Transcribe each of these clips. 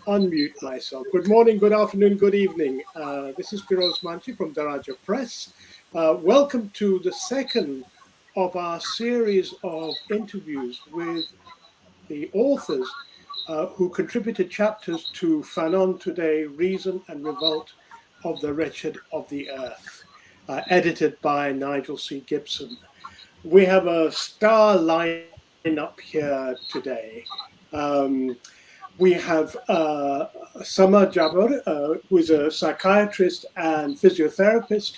unmute myself. Good morning, good afternoon, good evening. This is Firoze Manji from Daraja Press. Welcome to the second of our series of interviews with the authors who contributed chapters to Fanon Today, Reason and Revolt of the Wretched of the Earth, edited by Nigel C. Gibson. We have a star lineup here today. We have Samah Jabr, who is a psychiatrist and physiotherapist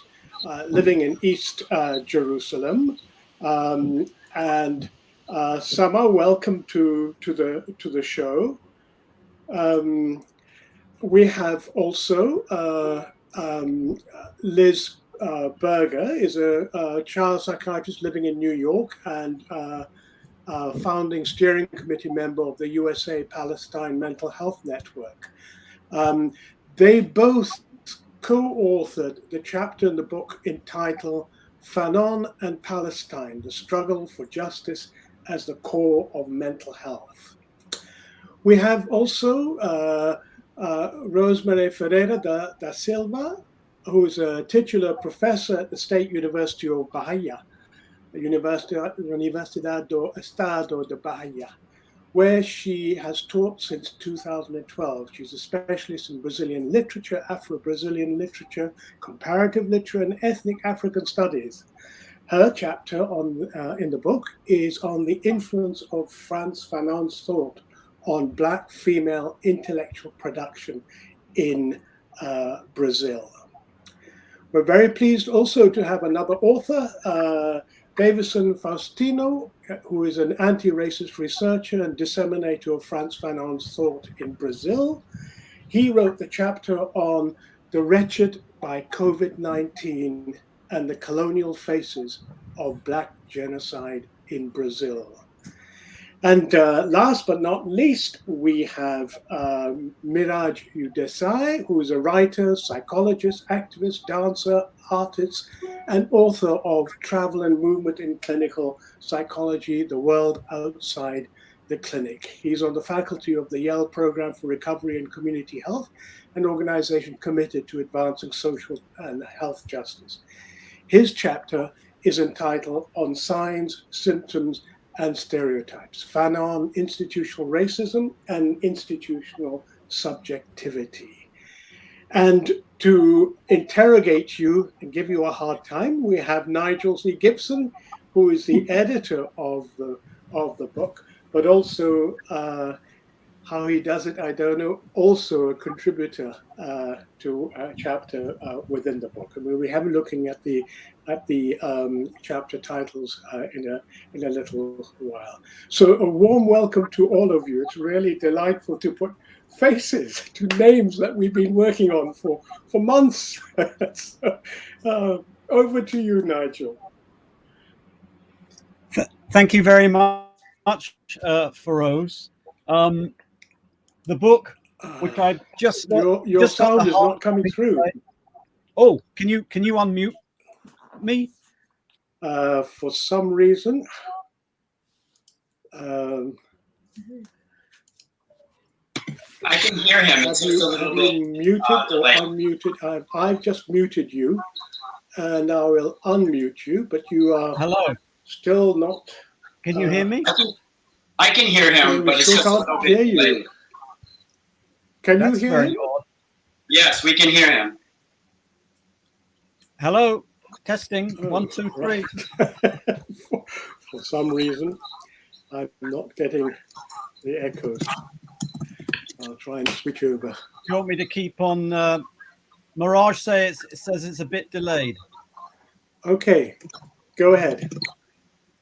living in East Jerusalem. Samah, welcome to the show. We have also Liz Berger, is a child psychiatrist living in New York and founding steering committee member of the USA Palestine Mental Health Network. They both co-authored the chapter in the book entitled Fanon and Palestine, the Struggle for Justice as the Core of Mental Health. We have also Rosemere Fereira da Silva, who is a titular professor at the State University of Bahia, Universidade do Estado de Bahia, where she has taught since 2012. She's a specialist in Brazilian literature, Afro-Brazilian literature, comparative literature, and ethnic African studies. Her chapter in the book is on the influence of Frantz Fanon's thought on Black female intellectual production in Brazil. We're very pleased also to have another author, Deivison Faustino, who is an anti-racist researcher and disseminator of Frantz Fanon's thought in Brazil. He wrote the chapter on the wretched by COVID-19 and the colonial faces of Black genocide in Brazil. And last but not least, we have Miraj U, who is a writer, psychologist, activist, dancer, artist, and author of Travel and Movement in Clinical Psychology, The World Outside the Clinic. He's on the faculty of the Yale Program for Recovery and Community Health, an organization committed to advancing social and health justice. His chapter is entitled On Signs, Symptoms, and Stereotypes, Fanon, Institutional Racism and Institutional Subjectivity. And to interrogate you and give you a hard time, we have Nigel C. Gibson, who is the editor of the book, but also, how he does it, I don't know, also a contributor to a chapter within the book. And we'll be having looking at the chapter titles in a little while. So a warm welcome to all of you. It's really delightful to put faces to names that we've been working on for months. So, over to you, Nigel. Thank you very much, Firoze. The book, which I just your sound is not coming through. Oh, can you unmute me? For some reason, I can hear him. It's just a little bit muted or unmuted. I've just muted you, and I will unmute you. But you are still not. Can you hear me? I can hear him, but it's just a little bit late. Can you hear him? Yes, we can hear him. Hello, testing, 1, 2, 3. For some reason, I'm not getting the echoes. I'll try and switch over. Do you want me to keep on? Miraj says it's a bit delayed. Okay, go ahead.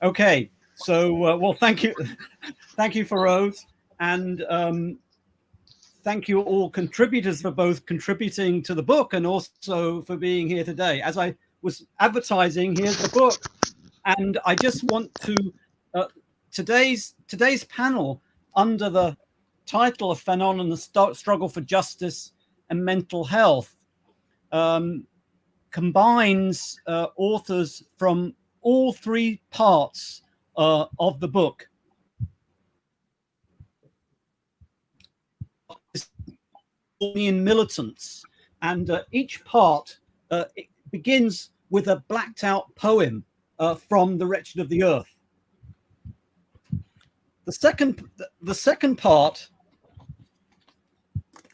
Okay, so well, thank you, Firoze, and thank you all contributors for both contributing to the book and also for being here today. As I was advertising, here's the book, and I just want to today's panel, under the title of Fanon and the Struggle for Justice and Mental Health, combines authors from all three parts of the book. militants, and each part it begins with a blacked out poem from the Wretched of the Earth. The second part,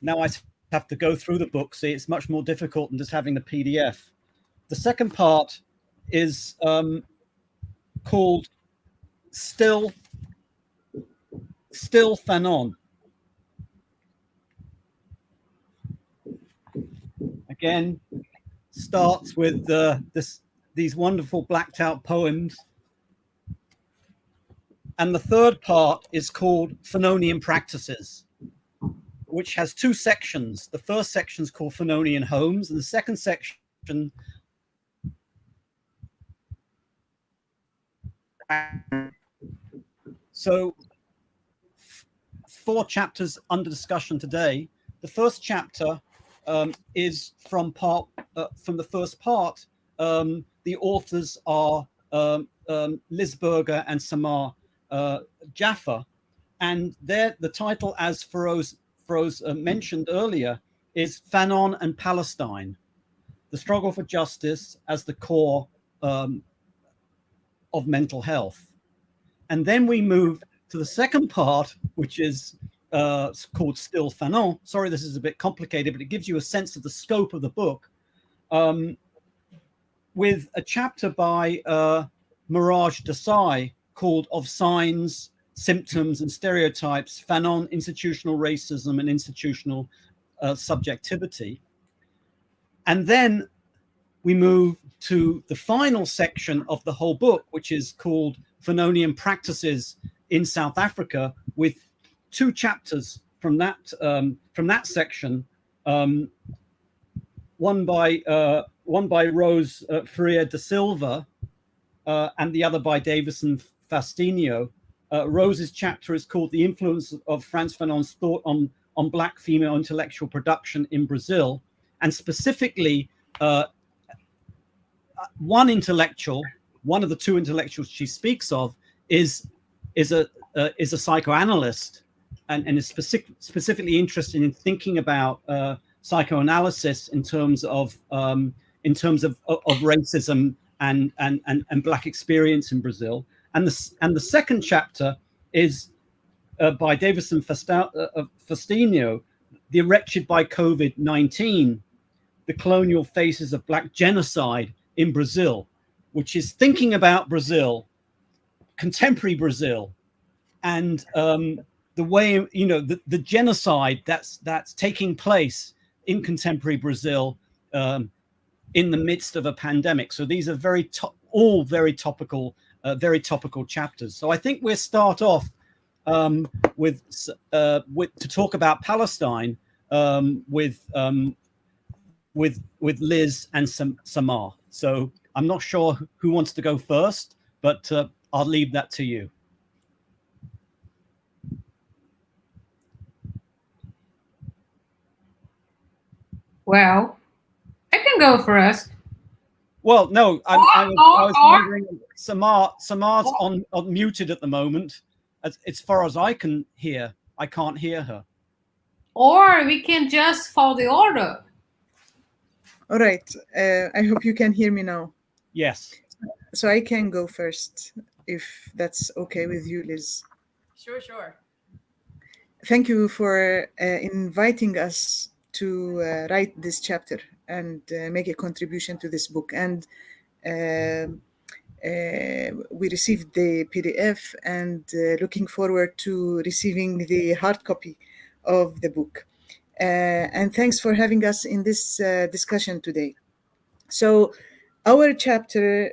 now I have to go through the book, see, it's much more difficult than just having the PDF. The second part is called Still Fanon. Again, starts with these wonderful blacked out poems. And the third part is called Fanonian Practices, which has two sections. The first section is called Fanonian Homes, and the second section so 4 chapters under discussion today. The first chapter is from the first part. The authors are Liz Berger and Samah Jabr, and the title, as Firoze mentioned earlier, is Fanon and Palestine: The Struggle for Justice as the Core of Mental Health. And then we move to the second part, which is called Still Fanon. Sorry, this is a bit complicated, but it gives you a sense of the scope of the book, with a chapter by Miraj Desai called Of Signs, Symptoms and Stereotypes, Fanon, Institutional Racism and Institutional Subjectivity. And then we move to the final section of the whole book, which is called Fanonian Practices in South Africa, with 2 chapters from that section, one by Rosemere Fereira da Silva and the other by Deivison Faustino. Rose's chapter is called The Influence of Frantz Fanon's Thought on Black Female Intellectual Production in Brazil, and specifically one of the 2 intellectuals she speaks of is a psychoanalyst, and is specifically interested in thinking about psychoanalysis in terms of racism and Black experience in Brazil. And the second chapter is by Deivison Faustino, The Wretched by COVID-19, The Colonial Faces of Black Genocide in Brazil, which is thinking about Brazil, contemporary Brazil, and the way, the genocide that's taking place in contemporary Brazil in the midst of a pandemic. So these are all very topical chapters. So I think we'll start off with to talk about Palestine with Liz and Samah. So I'm not sure who wants to go first, but I'll leave that to you. Well, I can go first. Well, no, I was wondering, Samah's on muted at the moment. As far as I can hear, I can't hear her. Or we can just follow the order. All right. I hope you can hear me now. Yes. So I can go first, if that's okay with you, Liz. Sure. Thank you for inviting us to write this chapter and make a contribution to this book. And we received the PDF and looking forward to receiving the hard copy of the book. And thanks for having us in this discussion today. So our chapter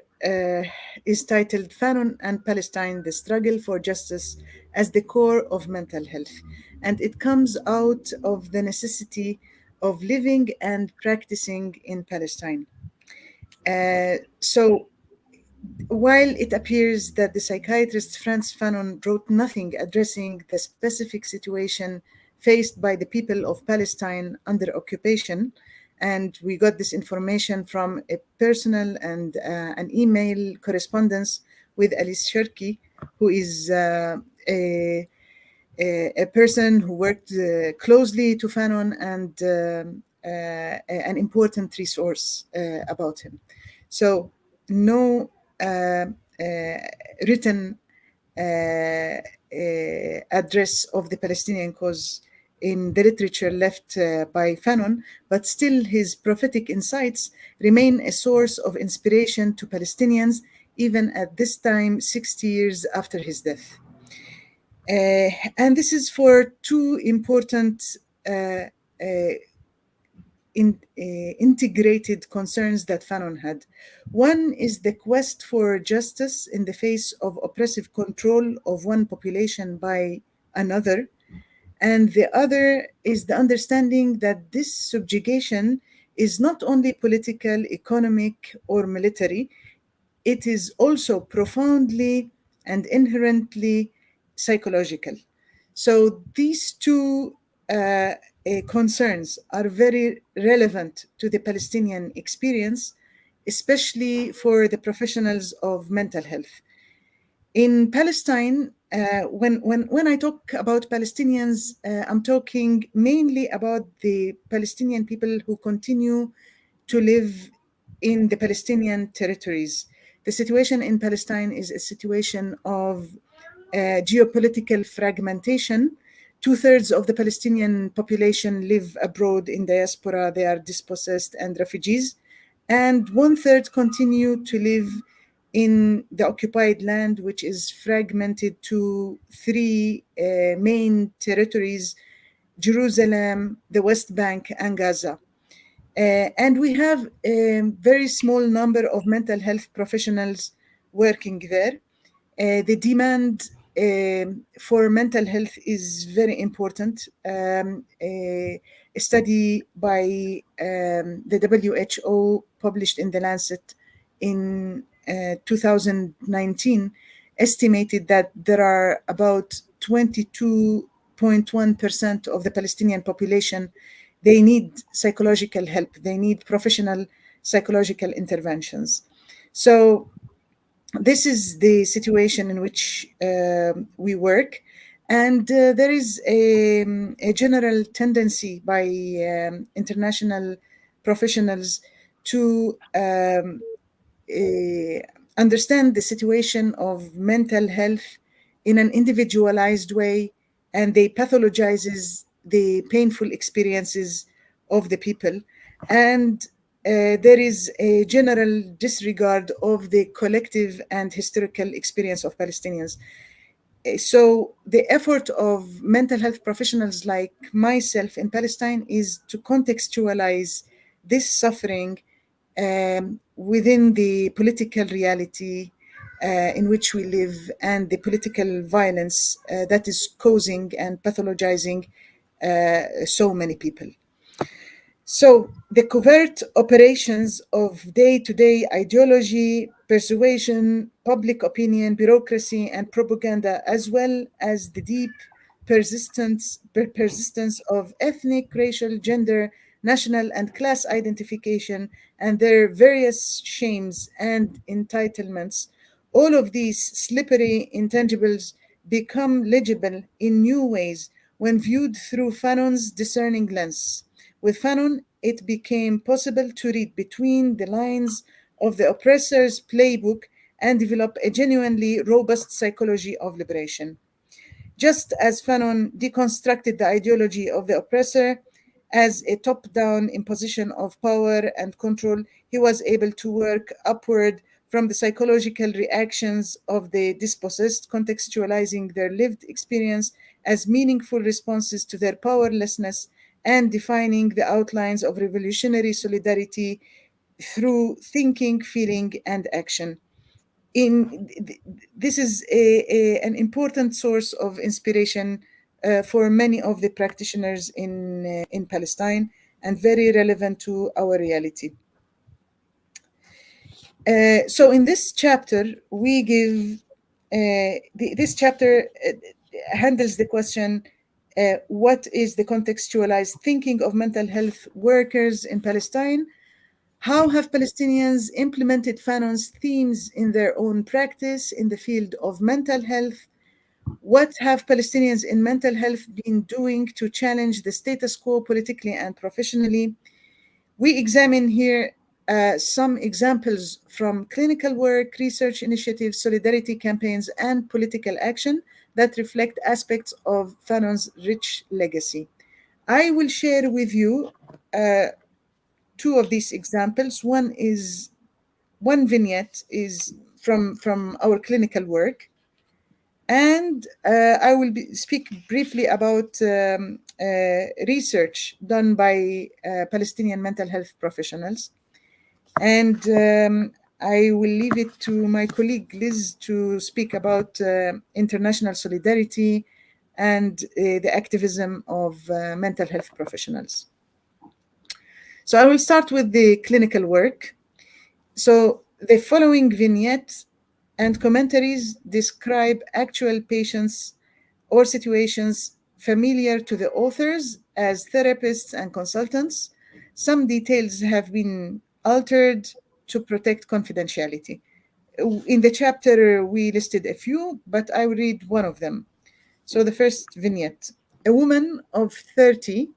is titled Fanon and Palestine, the Struggle for Justice as the Core of Mental Health. And it comes out of the necessity of living and practicing in Palestine. So while it appears that the psychiatrist Frantz Fanon wrote nothing addressing the specific situation faced by the people of Palestine under occupation, and we got this information from a personal and an email correspondence with Alice Shirky, who is a a person who worked closely to Fanon and an important resource about him. So no written address of the Palestinian cause in the literature left by Fanon, but still his prophetic insights remain a source of inspiration to Palestinians even at this time, 60 years after his death. And this is for two important integrated concerns that Fanon had. One is the quest for justice in the face of oppressive control of one population by another. And the other is the understanding that this subjugation is not only political, economic, or military, it is also profoundly and inherently psychological. So these two concerns are very relevant to the Palestinian experience, especially for the professionals of mental health. In Palestine, when I talk about Palestinians, I'm talking mainly about the Palestinian people who continue to live in the Palestinian territories. The situation in Palestine is a situation of geopolitical fragmentation. 2/3 of the Palestinian population live abroad in diaspora. They are dispossessed and refugees. And 1/3 continue to live in the occupied land, which is fragmented to three main territories: Jerusalem, the West Bank, and Gaza. And we have a very small number of mental health professionals working there. The demand for mental health is very important. A study by the WHO published in The Lancet in 2019 estimated that there are about 22.1% of the Palestinian population. They need psychological help. They need professional psychological interventions. So this is the situation in which we work. And there is a general tendency by international professionals to understand the situation of mental health in an individualized way, and they pathologizes the painful experiences of the people. And there is a general disregard of the collective and historical experience of Palestinians. So the effort of mental health professionals like myself in Palestine is to contextualize this suffering within the political reality in which we live and the political violence that is causing and pathologizing so many people. So the covert operations of day-to-day ideology, persuasion, public opinion, bureaucracy, and propaganda, as well as the deep persistence of ethnic, racial, gender, national, and class identification, and their various shames and entitlements, all of these slippery intangibles become legible in new ways when viewed through Fanon's discerning lens. With Fanon, it became possible to read between the lines of the oppressor's playbook and develop a genuinely robust psychology of liberation. Just as Fanon deconstructed the ideology of the oppressor as a top-down imposition of power and control, he was able to work upward from the psychological reactions of the dispossessed, contextualizing their lived experience as meaningful responses to their powerlessness and defining the outlines of revolutionary solidarity through thinking, feeling, and action. This is an important source of inspiration for many of the practitioners in Palestine and very relevant to our reality. So in this chapter, we give, this chapter handles the question, what is the contextualized thinking of mental health workers in Palestine? How have Palestinians implemented Fanon's themes in their own practice in the field of mental health? What have Palestinians in mental health been doing to challenge the status quo politically and professionally? We examine here some examples from clinical work, research initiatives, solidarity campaigns, and political action that reflect aspects of Fanon's rich legacy. I will share with you two of these examples. One vignette is from our clinical work, and I will speak briefly about research done by Palestinian mental health professionals. And I will leave it to my colleague Liz to speak about international solidarity and the activism of mental health professionals. So I will start with the clinical work. So the following vignette and commentaries describe actual patients or situations familiar to the authors as therapists and consultants. Some details have been altered to protect confidentiality. In the chapter, we listed a few, but I will read one of them. So the first vignette. A woman of 30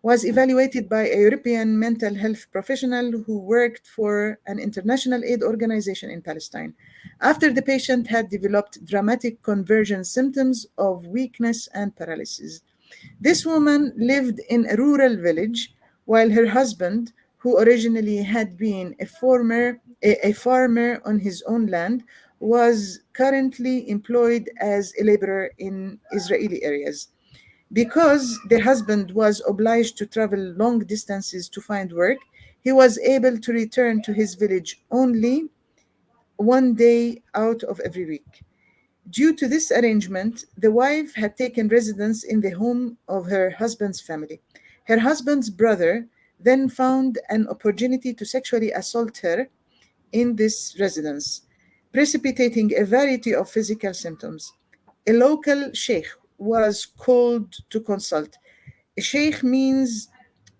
was evaluated by a European mental health professional who worked for an international aid organization in Palestine. After the patient had developed dramatic conversion symptoms of weakness and paralysis. This woman lived in a rural village while her husband, who originally had been a farmer on his own land, was currently employed as a laborer in Israeli areas. Because the husband was obliged to travel long distances to find work, he was able to return to his village only one day out of every week. Due to this arrangement, the wife had taken residence in the home of her husband's family. Her husband's brother then found an opportunity to sexually assault her in this residence, precipitating a variety of physical symptoms. A local sheikh was called to consult. A sheikh means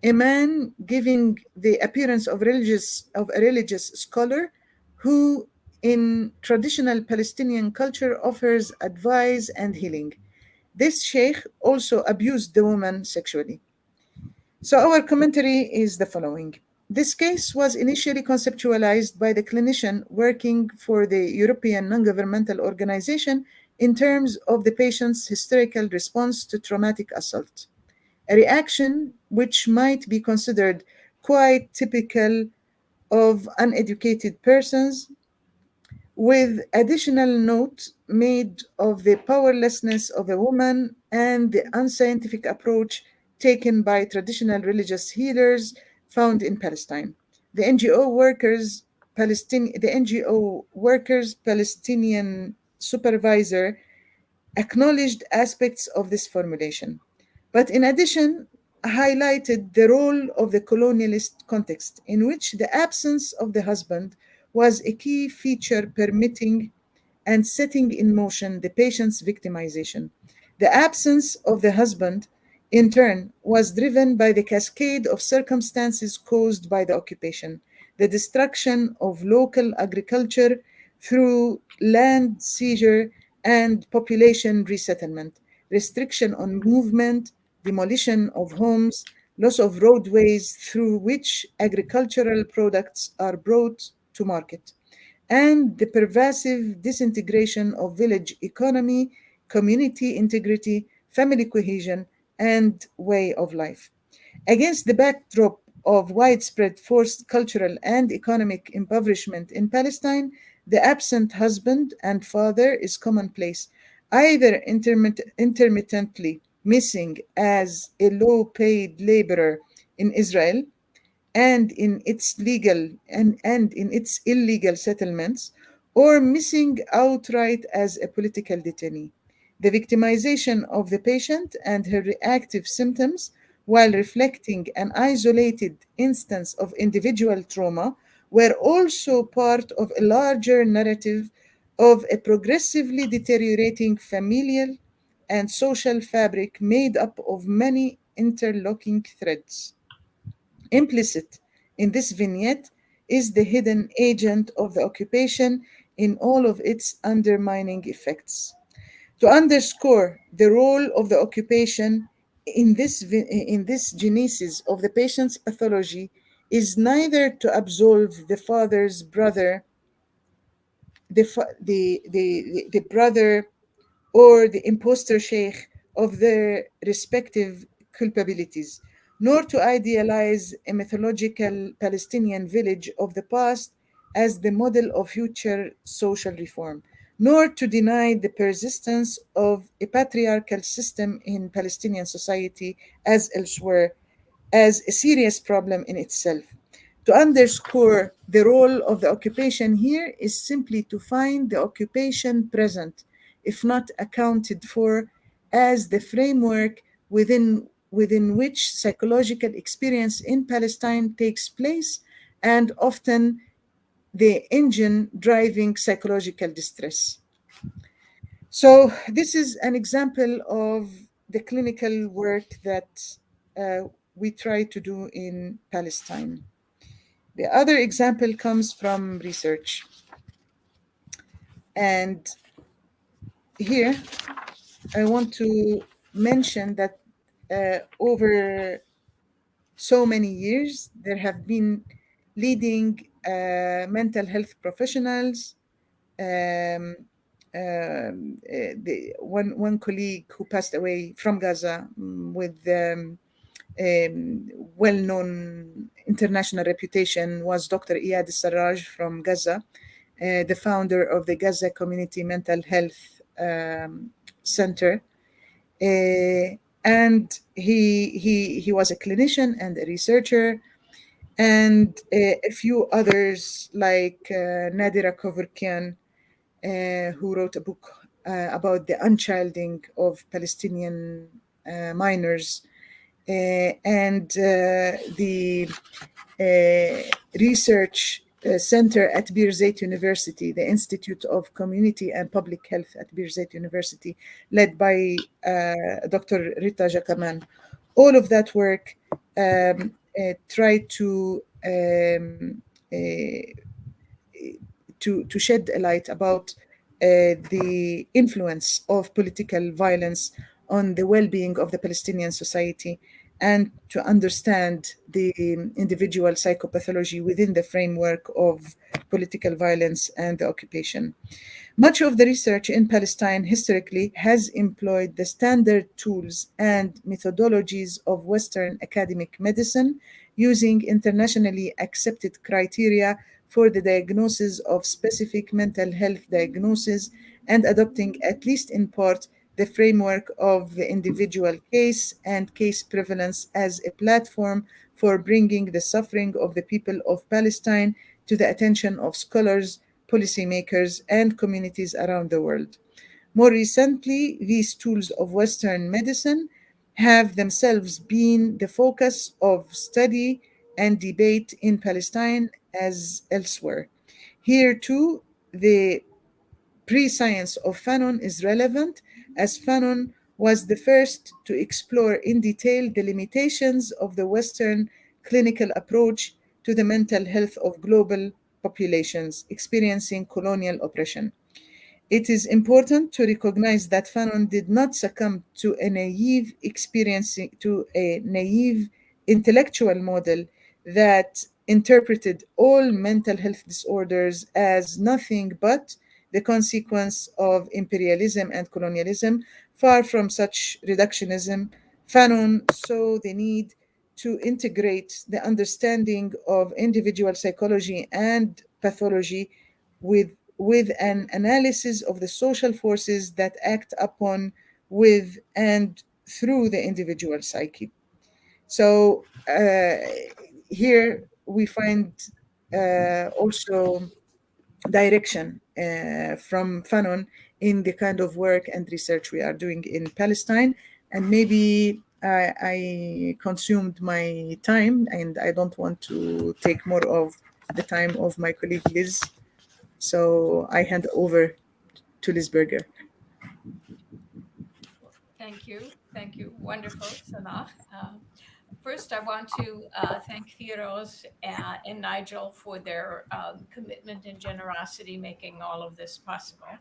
a man giving the appearance of a religious scholar who in traditional Palestinian culture offers advice and healing. This sheikh also abused the woman sexually. So our commentary is the following. This case was initially conceptualized by the clinician working for the European non-governmental organization in terms of the patient's hysterical response to traumatic assault, a reaction which might be considered quite typical of uneducated persons, with additional note made of the powerlessness of a woman and the unscientific approach taken by traditional religious healers found in Palestine. The NGO workers Palestinian supervisor acknowledged aspects of this formulation, but in addition highlighted the role of the colonialist context in which the absence of the husband was a key feature permitting and setting in motion the patient's victimization. The absence of the husband, in turn, was driven by the cascade of circumstances caused by the occupation, the destruction of local agriculture through land seizure and population resettlement, restriction on movement, demolition of homes, loss of roadways through which agricultural products are brought to market, and the pervasive disintegration of village economy, community integrity, family cohesion, and way of life. Against the backdrop of widespread forced cultural and economic impoverishment in Palestine, the absent husband and father is commonplace, either intermittently missing as a low-paid laborer in Israel and in its illegal settlements, or missing outright as a political detainee. The victimization of the patient and her reactive symptoms, while reflecting an isolated instance of individual trauma, were also part of a larger narrative of a progressively deteriorating familial and social fabric made up of many interlocking threads. Implicit in this vignette is the hidden agent of the occupation in all of its undermining effects. to underscore the role of the occupation in this genesis of the patient's pathology is neither to absolve the father's brother, the brother or the imposter sheikh of their respective culpabilities, nor to idealize a mythological Palestinian village of the past as the model of future social reform, nor to deny the persistence of a patriarchal system in Palestinian society as elsewhere as a serious problem in itself. To underscore the role of the occupation here is simply to find the occupation present, if not accounted for, as the framework within which psychological experience in Palestine takes place, and often the engine driving psychological distress. So, this is an example of the clinical work that we try to do in Palestine. The other example comes from research. And here I want to mention that over so many years, there have been leading mental health professionals. One colleague who passed away from Gaza with well-known international reputation was Dr. Iyad Sarraj from Gaza, the founder of the Gaza Community Mental Health Center. And he was a clinician and a researcher, and a few others like Nadira Koverkian, who wrote a book about the unchilding of Palestinian minors, and the research center at Birzeit University, the Institute of Community and Public Health at Birzeit University, led by Dr. Rita Jakaman. All of that work tried to shed a light about the influence of political violence on the well-being of the Palestinian society, and to understand the individual psychopathology within the framework of political violence and the occupation. Much of the research in Palestine historically has employed the standard tools and methodologies of Western academic medicine, using internationally accepted criteria for the diagnosis of specific mental health diagnoses, and adopting, at least in part, the framework of the individual case and case prevalence as a platform for bringing the suffering of the people of Palestine to the attention of scholars, policymakers, and communities around the world. More recently, these tools of Western medicine have themselves been the focus of study and debate in Palestine as elsewhere. Here, too, the pre-science of Fanon is relevant, as Fanon was the first to explore in detail the limitations of the Western clinical approach to the mental health of global populations experiencing colonial oppression. It is important to recognize that Fanon did not succumb to a naive intellectual model that interpreted all mental health disorders as nothing but the consequence of imperialism and colonialism. Far from such reductionism, Fanon saw the need to integrate the understanding of individual psychology and pathology with an analysis of the social forces that act upon, with, and through the individual psyche. So here we find also direction from Fanon in the kind of work and research we are doing in Palestine. And maybe I consumed my time, and I don't want to take more of the time of my colleague Liz. So I hand over to Liz Berger. Thank you. Thank you. Wonderful, Samah. First, I want to thank Firoze and Nigel for their commitment and generosity making all of this possible.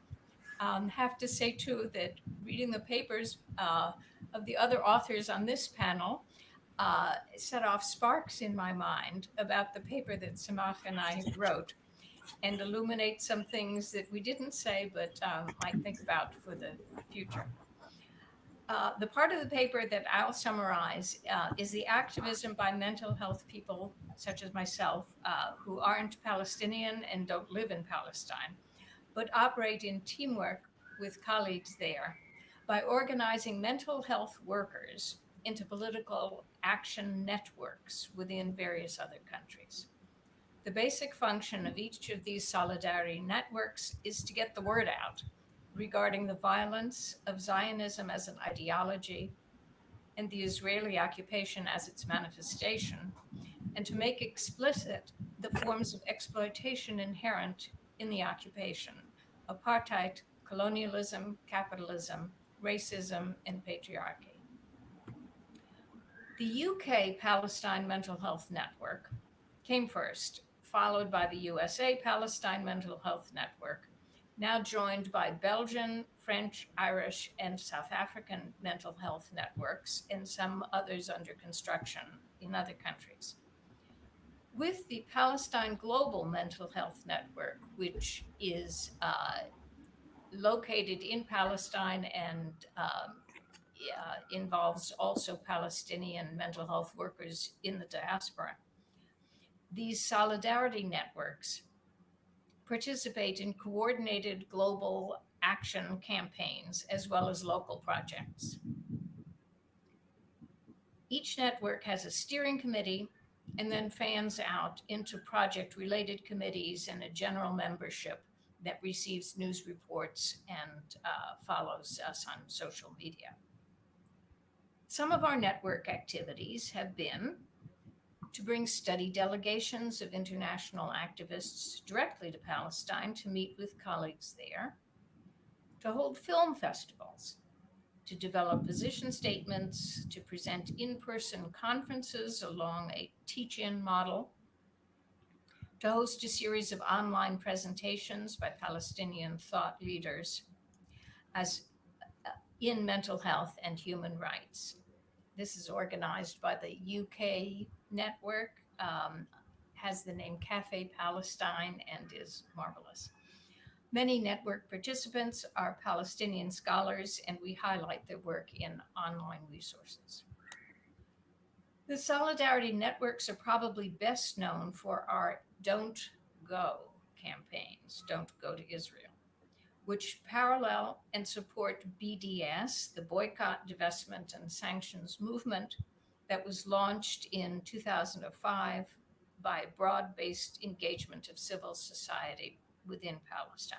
Have to say too that reading the papers of the other authors on this panel set off sparks in my mind about the paper that Samah and I wrote, and illuminate some things that we didn't say but might think about for the future. The part of the paper that I'll summarize is the activism by mental health people such as myself who aren't Palestinian and don't live in Palestine, but operate in teamwork with colleagues there by organizing mental health workers into political action networks within various other countries. The basic function of each of these solidarity networks is to get the word out regarding the violence of Zionism as an ideology and the Israeli occupation as its manifestation, and to make explicit the forms of exploitation inherent in the occupation: apartheid, colonialism, capitalism, racism, and patriarchy. The UK Palestine Mental Health Network came first, followed by the USA Palestine Mental Health Network, now joined by Belgian, French, Irish, and South African mental health networks, and some others under construction in other countries. With the Palestine Global Mental Health Network, which is located in Palestine and involves also Palestinian mental health workers in the diaspora, these solidarity networks participate in coordinated global action campaigns as well as local projects. Each network has a steering committee and then fans out into project-related committees and a general membership that receives news reports and follows us on social media. Some of our network activities have been to bring study delegations of international activists directly to Palestine to meet with colleagues there, to hold film festivals, to develop position statements, to present in-person conferences along a teach-in model, to host a series of online presentations by Palestinian thought leaders as in mental health and human rights. This is organized by the UK network, has the name Cafe Palestine, and is marvelous. Many network participants are Palestinian scholars, and we highlight their work in online resources. The solidarity networks are probably best known for our Don't Go campaigns, Don't Go to Israel, which parallel and support BDS, the Boycott, Divestment, and Sanctions movement that was launched in 2005 by broad-based engagement of civil society within Palestine.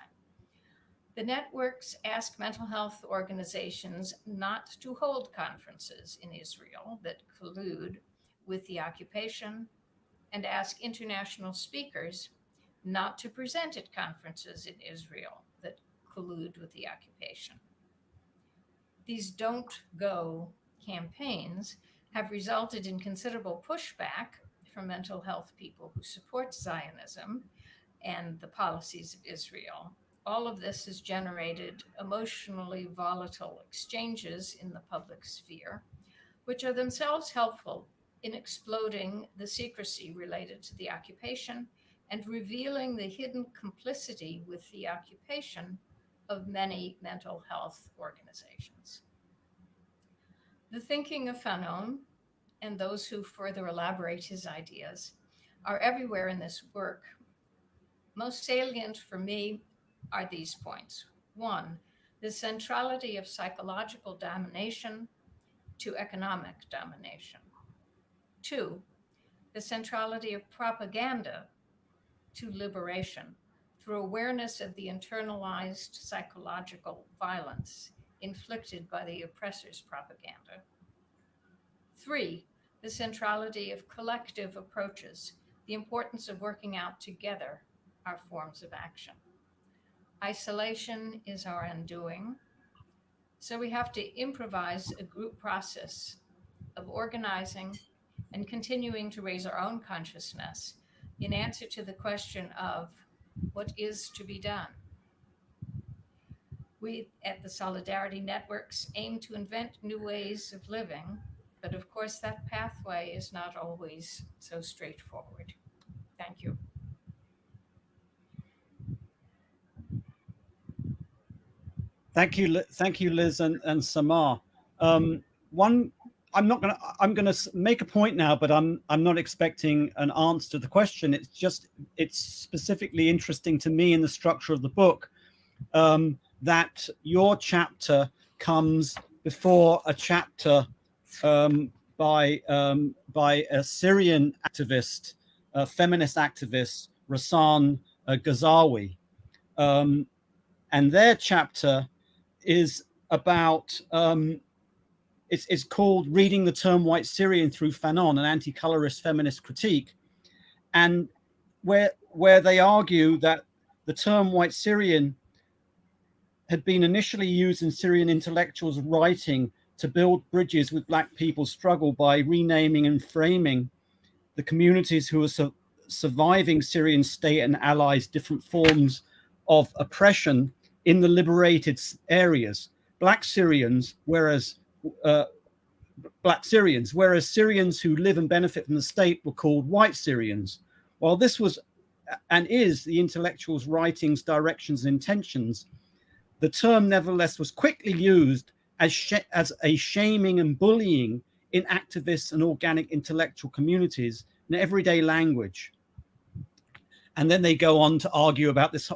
The networks ask mental health organizations not to hold conferences in Israel that collude with the occupation, and ask international speakers not to present at conferences in Israel that collude with the occupation. These Don't Go campaigns have resulted in considerable pushback from mental health people who support Zionism and the policies of Israel. All of this has generated emotionally volatile exchanges in the public sphere, which are themselves helpful in exploding the secrecy related to the occupation and revealing the hidden complicity with the occupation of many mental health organizations. The thinking of Fanon and those who further elaborate his ideas are everywhere in this work. Most salient for me are these points. 1, the centrality of psychological domination to economic domination. 2, the centrality of propaganda to liberation through awareness of the internalized psychological violence inflicted by the oppressor's propaganda. 3, the centrality of collective approaches, the importance of working out together our forms of action. Isolation is our undoing, so we have to improvise a group process of organizing and continuing to raise our own consciousness in answer to the question of what is to be done. We at the Solidarity Networks aim to invent new ways of living, but of course that pathway is not always so straightforward. Thank you. Thank you, Liz and Samah. I'm gonna make a point now, but I'm not expecting an answer to the question. It's specifically interesting to me in the structure of the book that your chapter comes before a chapter by a Syrian activist, feminist activist, Rasan Ghazawi, and their chapter is about it's called Reading the Term White Syrian Through Fanon, an anti-colorist feminist critique, and where they argue that the term White Syrian had been initially used in Syrian intellectuals' writing to build bridges with Black people's struggle by renaming and framing the communities who are surviving Syrian state and allies' different forms of oppression in the liberated areas. Black Syrians, whereas Syrians who live and benefit from the state were called white Syrians. While this was and is the intellectuals' writings, directions, and intentions, the term nevertheless was quickly used as a shaming and bullying in activists and organic intellectual communities in everyday language. And then they go on to argue about this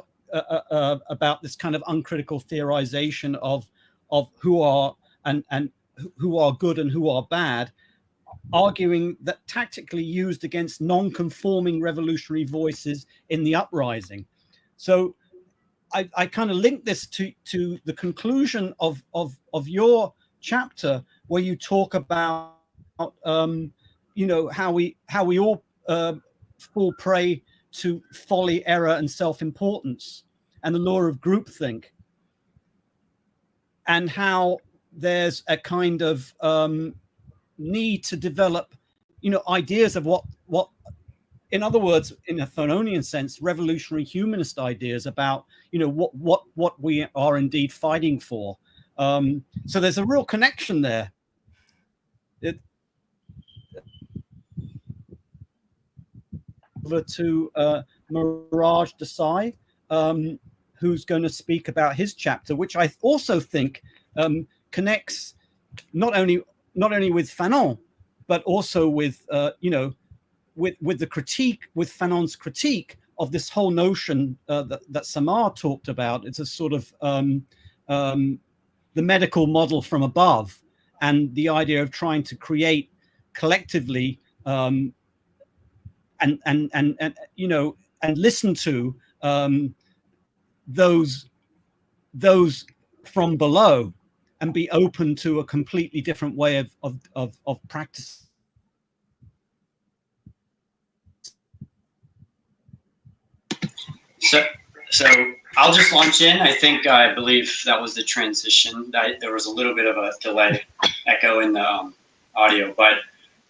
kind of uncritical theorization of who are and who are good and who are bad, arguing that tactically used against non-conforming revolutionary voices in the uprising. So I kind of link this to the conclusion of your chapter, where you talk about how we all fall prey to folly, error, and self-importance, and the law of groupthink, and how there's a kind of need to develop, ideas of what, in other words, in a Fanonian sense, revolutionary humanist ideas about, what we are indeed fighting for. So there's a real connection there. Over to Miraj Desai, who's going to speak about his chapter, which I also think connects not only with Fanon, but also with with the critique, with Fanon's critique of this whole notion that Samah talked about. It's a sort of the medical model from above, and the idea of trying to create collectively and listen to those from below, and be open to a completely different way of practice. So I'll just launch in. I believe that was the transition. There was a little bit of a delay, echo in the audio, but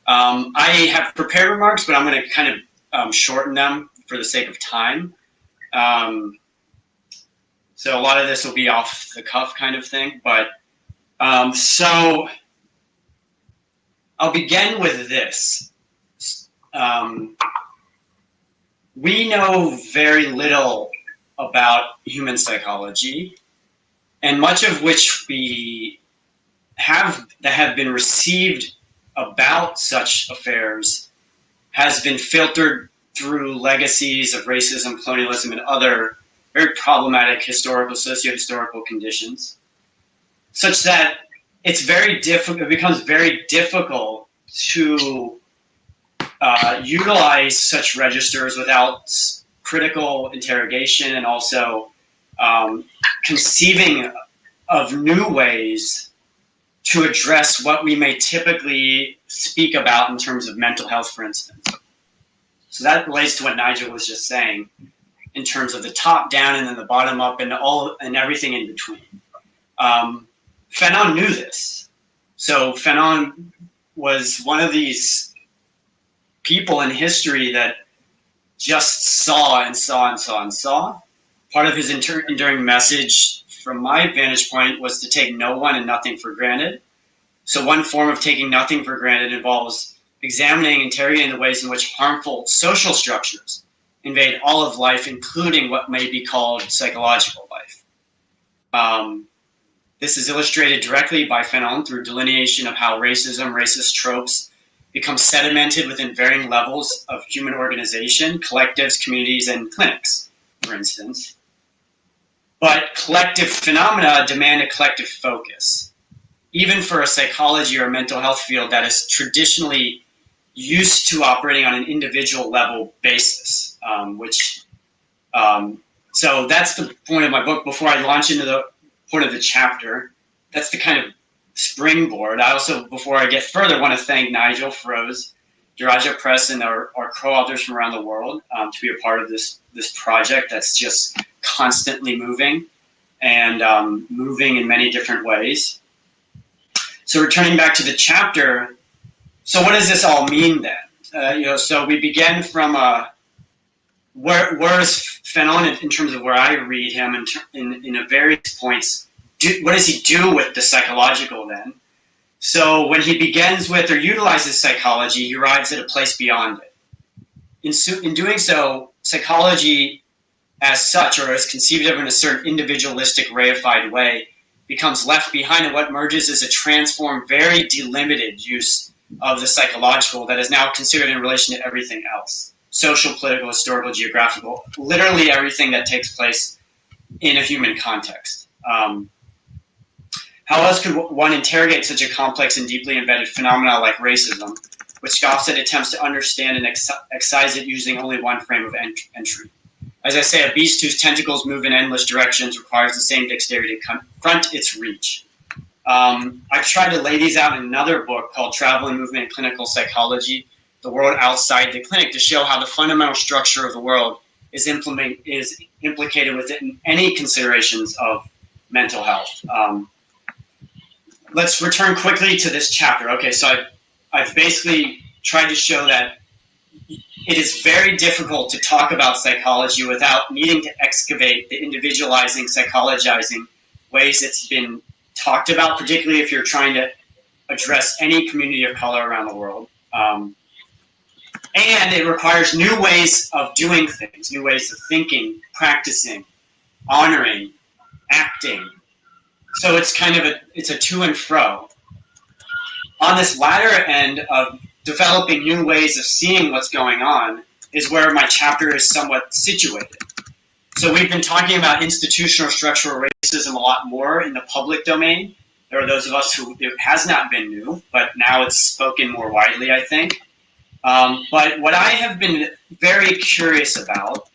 I have prepared remarks, but I'm going to kind of shorten them for the sake of time. So a lot of this will be off the cuff kind of thing, but so I'll begin with this. We know very little about human psychology, and much of which we have been received about such affairs has been filtered through legacies of racism, colonialism, and other very problematic historical, socio-historical conditions, such that it's it becomes very difficult to utilize such registers without critical interrogation, and also conceiving of new ways to address what we may typically speak about in terms of mental health, for instance. So that relates to what Nigel was just saying in terms of the top down and then the bottom up and everything in between. Fanon knew this. So Fanon was one of these people in history that just saw and saw and saw and saw. Part of his enduring message from my vantage point, was to take no one and nothing for granted. So one form of taking nothing for granted involves examining, interrogating the ways in which harmful social structures invade all of life, including what may be called psychological life. This is illustrated directly by Fanon through delineation of how racism, racist tropes become sedimented within varying levels of human organization, collectives, communities, and clinics, for instance. But collective phenomena demand a collective focus, even for a psychology or mental health field that is traditionally used to operating on an individual level basis, so that's the point of my book. Before I launch into the point of the chapter, that's the kind of springboard. I also, before I get further, want to thank Nigel, Firoze, Daraja Press, and our co-authors from around the world to be a part of this project that's just constantly moving and moving in many different ways. So returning back to the chapter, so what does this all mean then? So we begin from where is Fanon in terms of where I read him in various points. What does he do with the psychological then? So when he begins with or utilizes psychology, he arrives at a place beyond it. In doing so, psychology as such, or as conceived of in a certain individualistic, reified way, becomes left behind, and what emerges is a transformed, very delimited use of the psychological that is now considered in relation to everything else. Social, political, historical, geographical, literally everything that takes place in a human context. How else could one interrogate such a complex and deeply embedded phenomena like racism, which scoffs at attempts to understand and excise it using only one frame of entry? As I say, a beast whose tentacles move in endless directions requires the same dexterity to confront its reach. I've tried to lay these out in another book called Travel and Movement in Clinical Psychology, The World Outside the Clinic, to show how the fundamental structure of the world is implicated within any considerations of mental health. Let's return quickly to this chapter. Okay, so I've basically tried to show that it is very difficult to talk about psychology without needing to excavate the individualizing, psychologizing ways it's been talked about, particularly if you're trying to address any community of color around the world. And it requires new ways of doing things, new ways of thinking, practicing, honoring, acting. So it's kind of it's a to and fro. On this latter end of developing new ways of seeing what's going on is where my chapter is somewhat situated. So we've been talking about institutional structural racism a lot more in the public domain. There are those of us who it has not been new, but now it's spoken more widely, I think. But what I have been very curious about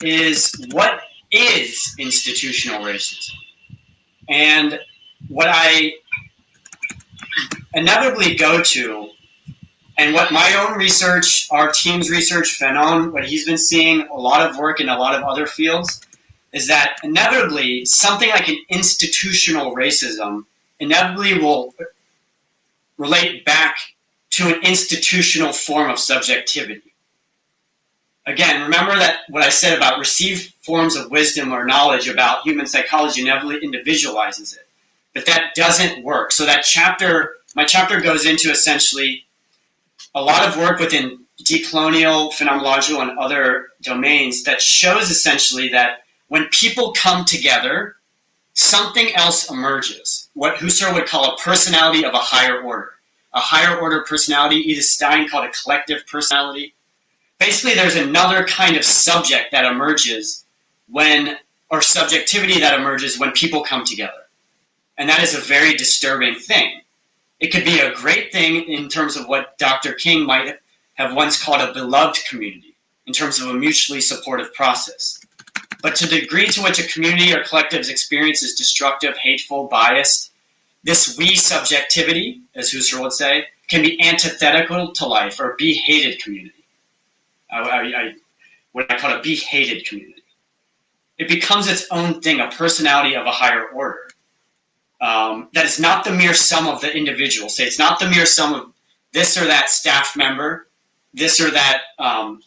is what is institutional racism? And what I inevitably go to, and what my own research, our team's research, Fanon, what he's been seeing, a lot of work in a lot of other fields, is that inevitably something like an institutional racism inevitably will relate back to an institutional form of subjectivity. Again, remember that what I said about received forms of wisdom or knowledge about human psychology inevitably individualizes it. But that doesn't work. So that chapter, my chapter goes into essentially a lot of work within decolonial, phenomenological, and other domains that shows essentially that when people come together, something else emerges. What Husserl would call a personality of a higher order. A higher order personality, Edith Stein called a collective personality. Basically, there's another kind of subject that emerges or subjectivity that emerges when people come together. And that is a very disturbing thing. It could be a great thing in terms of what Dr. King might have once called a beloved community, in terms of a mutually supportive process. But to the degree to which a community or collective's experience is destructive, hateful, biased, this we subjectivity, as Husserl would say, can be antithetical to life or be hated community. What I call a be hated community. It becomes its own thing, a personality of a higher order. That is not the mere sum of the individual. Say it's not the mere sum of this or that staff member, this or that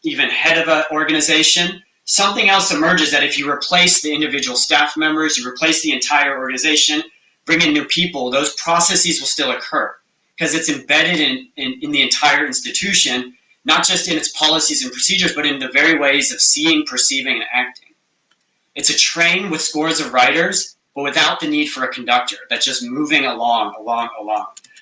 even head of an organization, something else emerges that if you replace the individual staff members, you replace the entire organization, bring in new people, those processes will still occur because it's embedded in the entire institution, not just in its policies and procedures, but in the very ways of seeing, perceiving, and acting. It's a train with scores of riders, but without the need for a conductor. That's just moving along.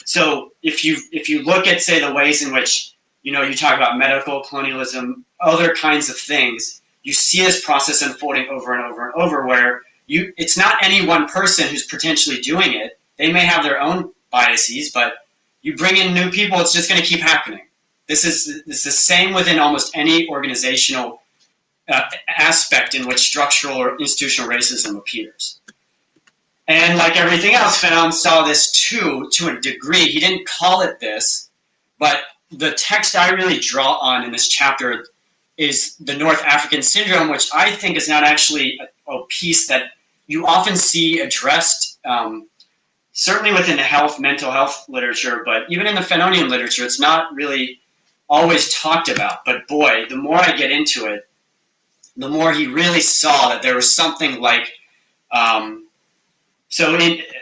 So if you look at, say, the ways in which, you talk about medical colonialism, other kinds of things, you see this process unfolding over and over and over where it's not any one person who's potentially doing it. They may have their own biases, but you bring in new people, it's just going to keep happening. This is the same within almost any organizational aspect in which structural or institutional racism appears. And like everything else, Fanon saw this too, to a degree. He didn't call it this, but the text I really draw on in this chapter is the North African syndrome, which I think is not actually a piece that you often see addressed, certainly within the mental health literature, but even in the Fanonian literature, it's not really always talked about. But boy, the more I get into it, the more he really saw that there was something like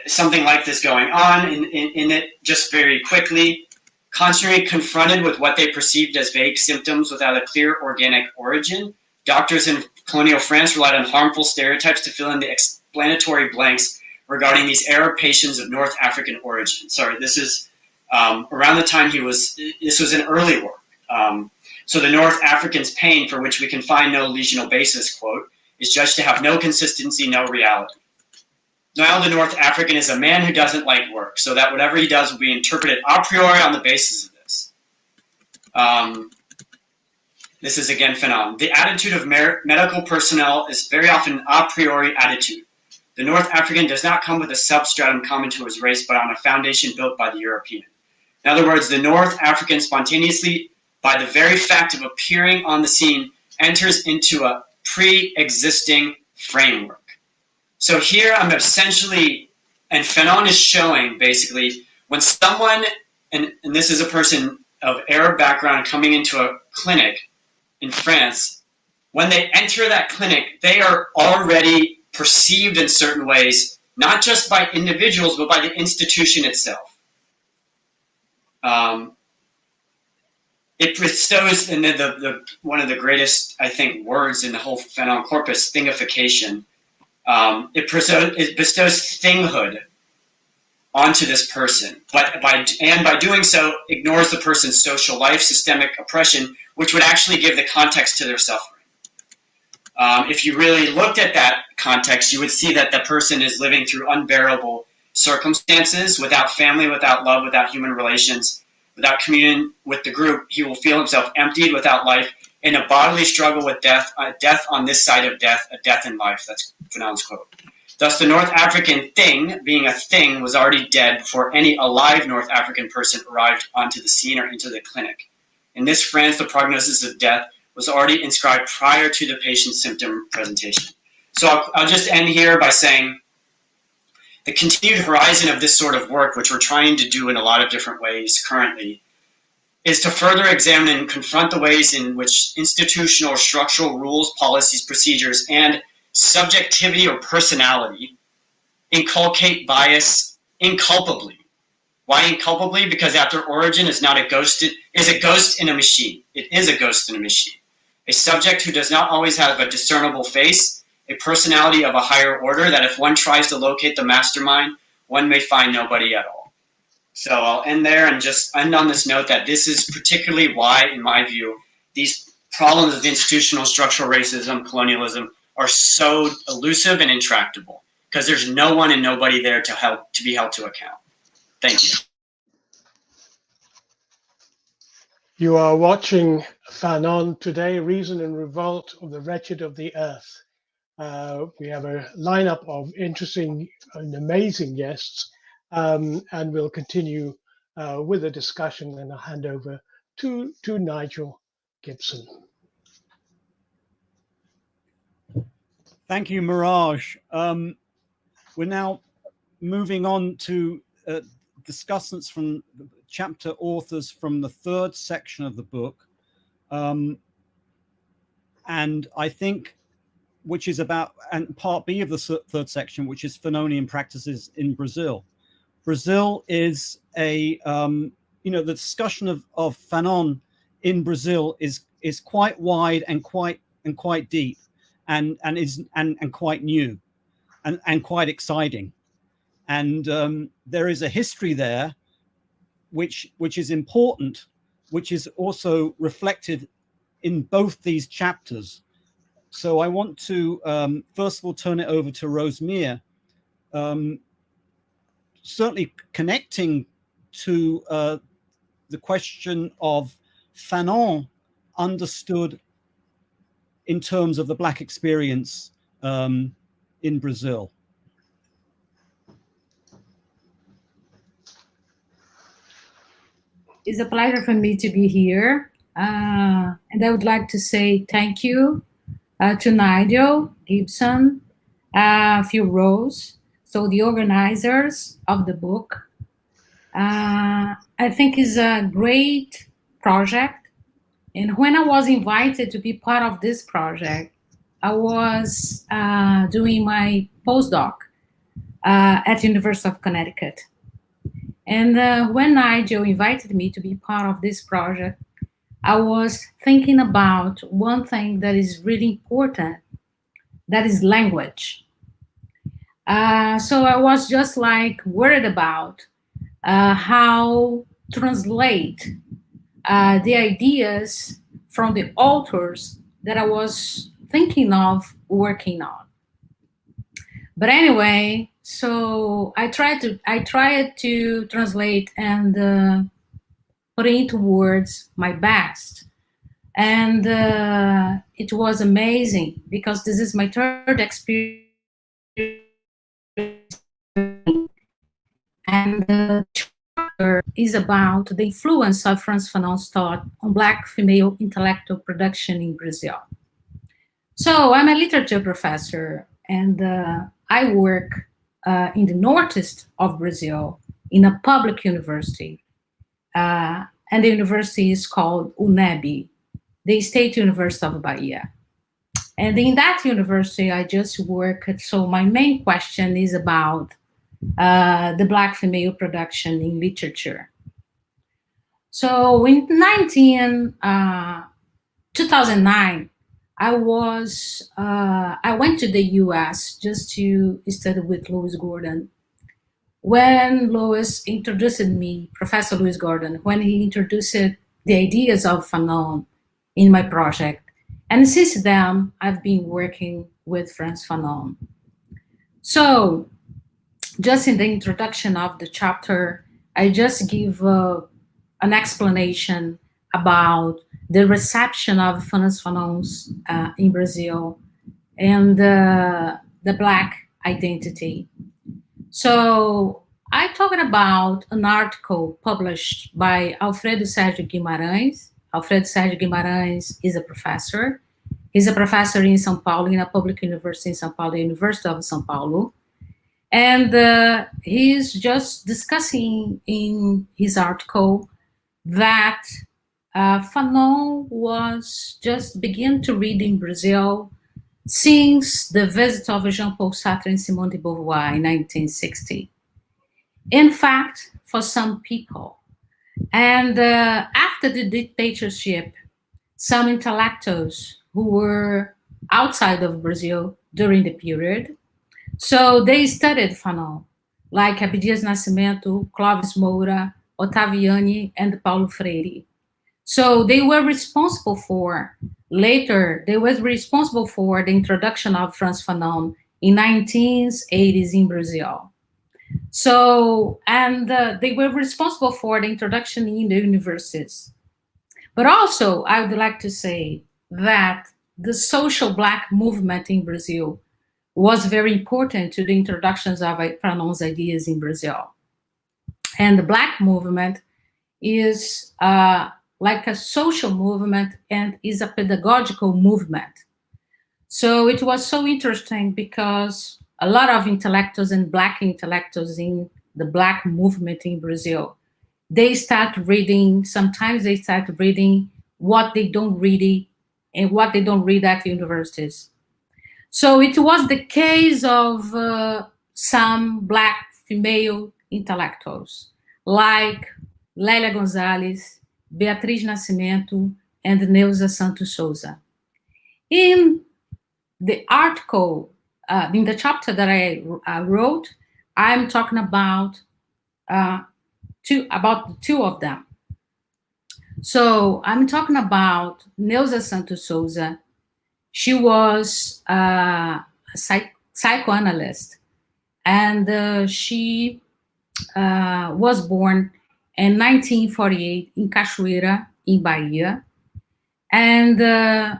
something like this going on in it. Just very quickly, constantly confronted with what they perceived as vague symptoms without a clear organic origin, doctors in colonial France relied on harmful stereotypes to fill in the explanatory blanks regarding these Arab patients of North African origin. Sorry, this is around the time this was an early work. So the North African's pain, for which we can find no lesional basis, quote, is judged to have no consistency, no reality. Now the North African is a man who doesn't like work, so that whatever he does will be interpreted a priori on the basis of this. This is again Fanon. The attitude of medical personnel is very often an a priori attitude. The North African does not come with a substratum common to his race, but on a foundation built by the European. In other words, the North African spontaneously, by the very fact of appearing on the scene, enters into a pre-existing framework. So here I'm essentially, and Fanon is showing basically, when someone, and this is a person of Arab background coming into a clinic in France, when they enter that clinic, they are already perceived in certain ways, not just by individuals, but by the institution itself. It bestows, and the one of the greatest, I think, words in the whole Fanon corpus, thingification. It bestows thinghood onto this person, but by doing so, ignores the person's social life, systemic oppression, which would actually give the context to their suffering. If you really looked at that context, you would see that the person is living through unbearable circumstances, without family, without love, without human relations, without communion with the group. He will feel himself emptied, without life, in a bodily struggle with death, death on this side of death, a death in life. That's Fanon's quote. Thus, the North African thing, being a thing, was already dead before any alive North African person arrived onto the scene or into the clinic. In this France, the prognosis of death was already inscribed prior to the patient's symptom presentation. So I'll just end here by saying the continued horizon of this sort of work, which we're trying to do in a lot of different ways currently, is to further examine and confront the ways in which institutional or structural rules, policies, procedures, and subjectivity or personality inculcate bias inculpably. Why inculpably? Because at their origin is a ghost in a machine. It is a ghost in a machine. A subject who does not always have a discernible face, a personality of a higher order that if one tries to locate the mastermind, one may find nobody at all. So I'll end there and just end on this note that this is particularly why, in my view, these problems of institutional structural racism, colonialism, are so elusive and intractable, because there's no one and nobody there to be held to account. Thank you. You are watching Fanon Today, Reason and Revolt of the Wretched of the Earth. We have a lineup of interesting and amazing guests, and we'll continue with the discussion, and I'll hand over to Nigel Gibson. Thank you, Miraj. We're now moving on to discussants from chapter authors from the third section of the book. and I think, which is about, and part B of the third section, which is Fanonian practices in Brazil. Brazil is a, the discussion of Fanon in Brazil is quite wide and quite deep, and quite new, and quite exciting, and there is a history there, which is important, which is also reflected in both these chapters. So I want to first of all turn it over to Rosemere, certainly connecting to the question of Fanon understood in terms of the Black experience in Brazil. It's a pleasure for me to be here. And I would like to say thank you to Nigel, Gibson, Firoze, so the organizers of the book. I think it's a great project. And when I was invited to be part of this project, I was doing my postdoc at the University of Connecticut. And when Nigel invited me to be part of this project, I was thinking about one thing that is really important, that is language. So I was just like worried about how translate the ideas from the authors that I was thinking of working on. But anyway, so I tried to translate and put into words my best. And it was amazing, because this is my third experience. And the chapter is about the influence of Frantz Fanon's thought on Black female intellectual production in Brazil. So I'm a literature professor, and I work in the northeast of Brazil in a public university. And the university is called UNEB, the State University of Bahia. And in that university, I just work. So my main question is about the Black female production in literature. So in 2009, I went to the US just to study with Louis Gordon. When Louis introduced me, Professor Louis Gordon, when he introduced the ideas of Fanon in my project. And since then, I've been working with Frantz Fanon. So just in the introduction of the chapter, I just give an explanation about the reception of Frantz Fanon's in Brazil and the Black identity. So I talked about an article published by Alfredo Sérgio Guimarães. Alfredo Sérgio Guimarães is a professor. He's a professor in São Paulo, in a public university in São Paulo, the University of São Paulo. And he's just discussing in his article that Fanon was just begin to read in Brazil since the visit of Jean-Paul Sartre and Simone de Beauvoir in 1960. In fact, for some people. And after the dictatorship, some intellectuals who were outside of Brazil during the period, so they studied Fanon, like Abdias Nascimento, Clóvis Moura, Ottaviani, and Paulo Freire. So they were responsible for, later, they were responsible for the introduction of Frantz Fanon in 1980s in Brazil. So, and they were responsible for the introduction in the universities. But also, I would like to say that the social Black movement in Brazil was very important to the introductions of Fanon's ideas in Brazil. And the Black movement is like a social movement and is a pedagogical movement. So it was so interesting because a lot of intellectuals and Black intellectuals in the Black movement in Brazil, they start reading, sometimes they start reading what they don't really and what they don't read at universities. So it was the case of some Black female intellectuals like Lélia Gonzalez, Beatriz Nascimento, and Neuza Santos Souza. In the article, in the chapter that I wrote, I'm talking about two of them. So I'm talking about Neuza Santos Souza. She was a psychoanalyst, and she was born in 1948 in Cachoeira, in Bahia. And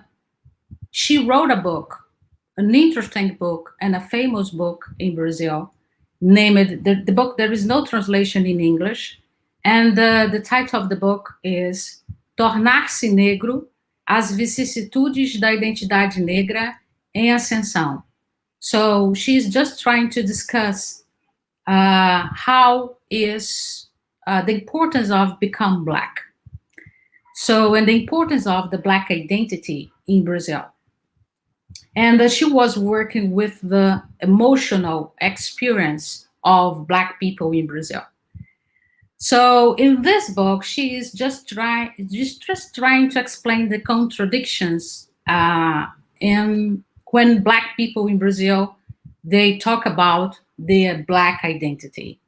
she wrote a book, an interesting book and a famous book in Brazil, named, the book, there is no translation in English, and the title of the book is Tornar-se Negro, as vicissitudes da identidade negra em ascensão. So she's just trying to discuss how is the importance of become Black. So, and the importance of the Black identity in Brazil. And she was working with the emotional experience of Black people in Brazil. So in this book, she is just trying to explain the contradictions in when Black people in Brazil, they talk about their Black identity.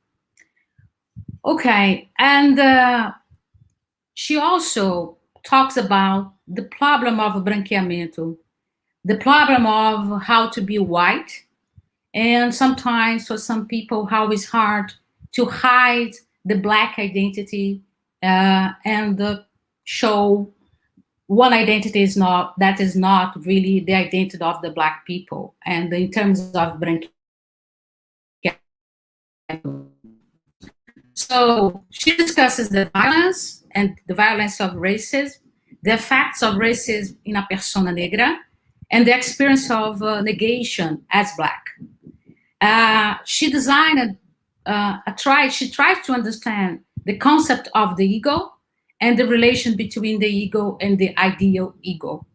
Okay, and she also talks about the problem of branqueamento, the problem of how to be white, and sometimes for some people how it's hard to hide the Black identity and show one identity is not really the identity of the Black people. And in terms of branqueamento, so she discusses the violence and the violence of racism, the effects of racism in a persona negra, and the experience of negation as Black. She designed she tried to understand the concept of the ego and the relation between the ego and the ideal ego.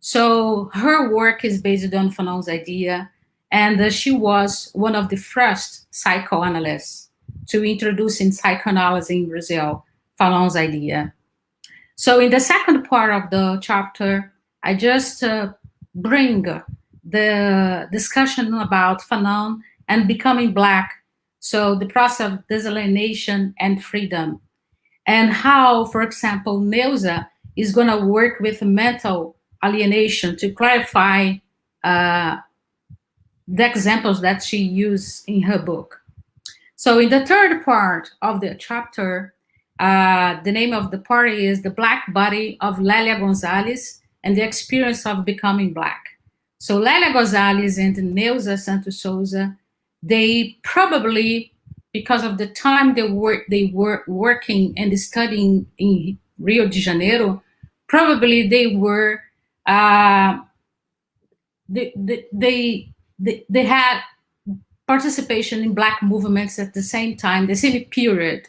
So her work is based on Fanon's idea, and she was one of the first psychoanalysts to introduce in psychoanalysis in Brazil, Fanon's idea. So in the second part of the chapter, I just bring the discussion about Fanon and becoming Black, so the process of disalienation and freedom, and how, for example, Neuza is going to work with mental alienation to clarify the examples that she used in her book. So in the third part of the chapter, the name of the part is The Black Body of Lélia Gonzalez and the Experience of Becoming Black. So Lélia Gonzalez and Neuza Santos Souza, they probably, because of the time they were working and studying in Rio de Janeiro, probably they were they had participation in Black movements at the same time, the same period.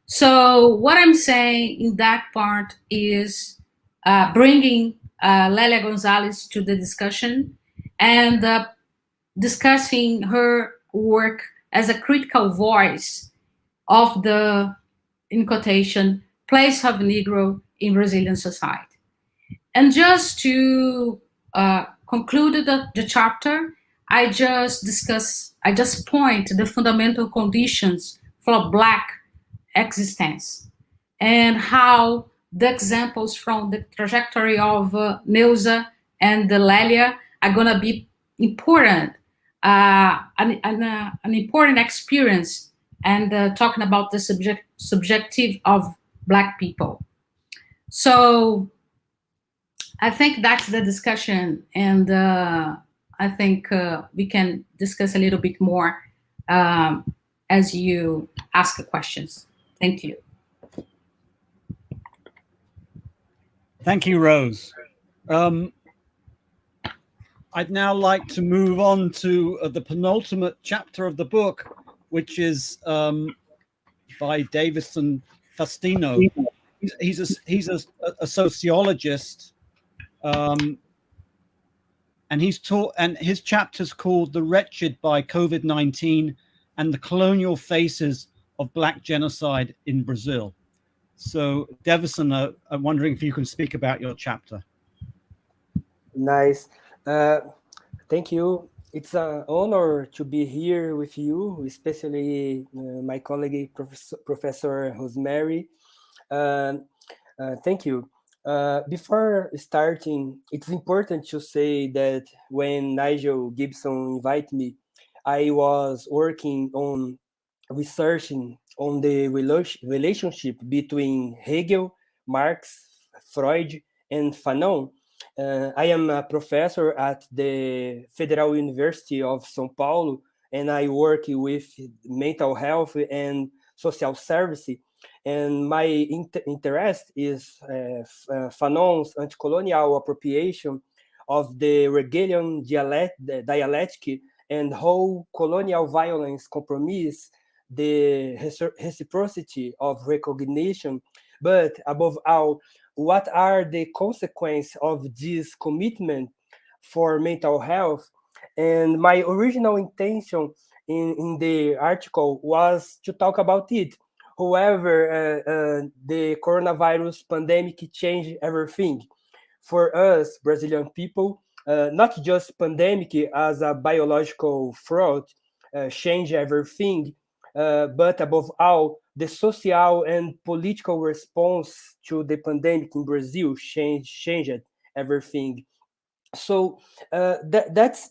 So what I'm saying in that part is bringing Lélia Gonzalez to the discussion and discussing her work as a critical voice of the, in quotation, place of Negro in Brazilian society. And just to conclude the chapter, I just point the fundamental conditions for Black existence and how the examples from the trajectory of Neuza and Lélia are going to be important, an important experience, and talking about the subjective of Black people. So I think that's the discussion, and I think we can discuss a little bit more as you ask questions. Thank you. Thank you, Rose. I'd now like to move on to the penultimate chapter of the book, which is by Deivison Faustino. He's a sociologist And his chapter's called "The Wretched by COVID-19 and the Colonial Faces of Black Genocide in Brazil." So, Deivison, I'm wondering if you can speak about your chapter. Nice. Thank you. It's an honor to be here with you, especially my colleague, Professor Rosemere. Thank you. Before starting, it's important to say that when Nigel Gibson invited me, I was working on researching on the relationship between Hegel, Marx, Freud, and Fanon. I am a professor at the Federal University of São Paulo, and I work with mental health and social service. And my interest is Fanon's anti-colonial appropriation of the Hegelian dialectic and how colonial violence compromise the reciprocity of recognition, but above all, what are the consequences of this commitment for mental health? And my original intention in the article was to talk about it. However, the coronavirus pandemic changed everything. For us, Brazilian people, not just pandemic as a biological fraud changed everything, but above all, the social and political response to the pandemic in Brazil changed everything. So that's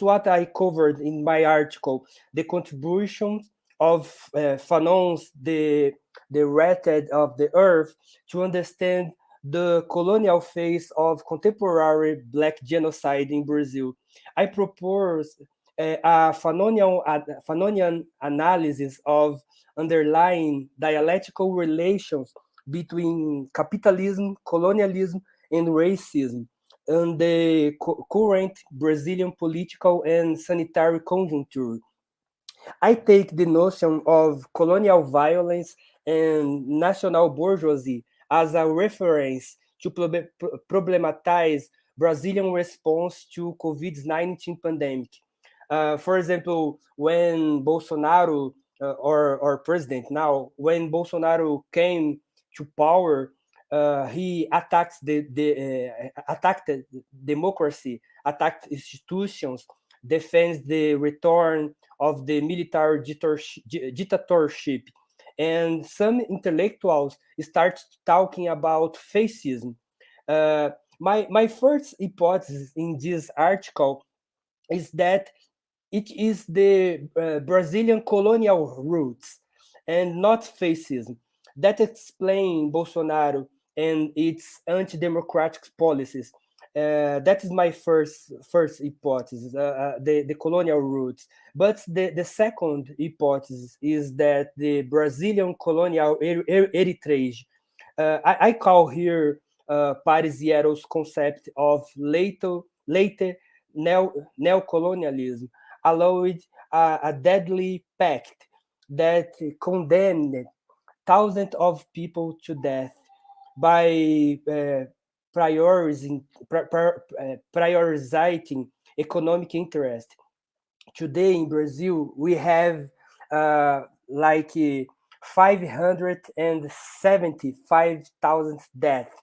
what I covered in my article: the contributions of Fanon's the Wretched of the Earth to understand the colonial phase of contemporary Black genocide in Brazil. I propose a Fanonian analysis of underlying dialectical relations between capitalism, colonialism, and racism and the current Brazilian political and sanitary conjuncture. I take the notion of colonial violence and national bourgeoisie as a reference to problematize Brazilian response to COVID-19 pandemic. For example, when Bolsonaro, or president now, when Bolsonaro came to power, he attacked attacked democracy, attacked institutions, defends the return of the military dictatorship. And some intellectuals start talking about fascism. My first hypothesis in this article is that it is the Brazilian colonial roots and not fascism that explain Bolsonaro and its anti-democratic policies. That is my first hypothesis, the colonial roots. But the second hypothesis is that the Brazilian colonial heritage, I call here Paris Hierro's concept of later neocolonialism, allowed a deadly pact that condemned thousands of people to death by prioritizing economic interest. Today in Brazil, we have like 575,000 deaths,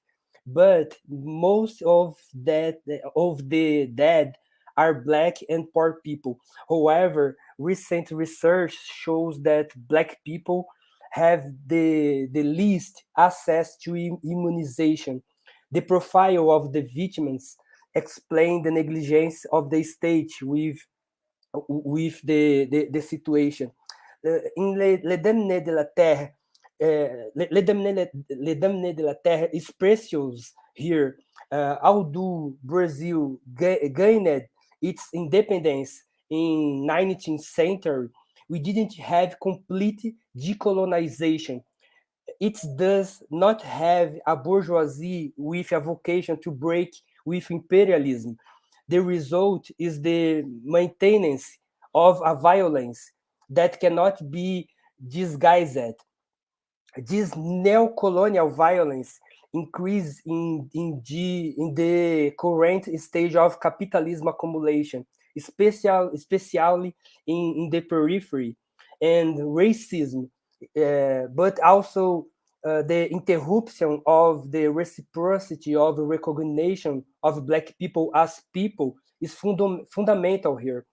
but most of the dead are Black and poor people. However, recent research shows that Black people have the least access to immunization. The profile of the victims explain the negligence of the state with the situation. In Le Damné de la Terre, Le Damné de la Terre is precious here. Although Brazil gained its independence in 19th century, we didn't have complete decolonization. It does not have a bourgeoisie with a vocation to break with imperialism. The result is the maintenance of a violence that cannot be disguised. This neo-colonial violence increase in the current stage of capitalism accumulation, especially in the periphery, and racism, but also the interruption of the reciprocity of recognition of Black people as people is fundamental here,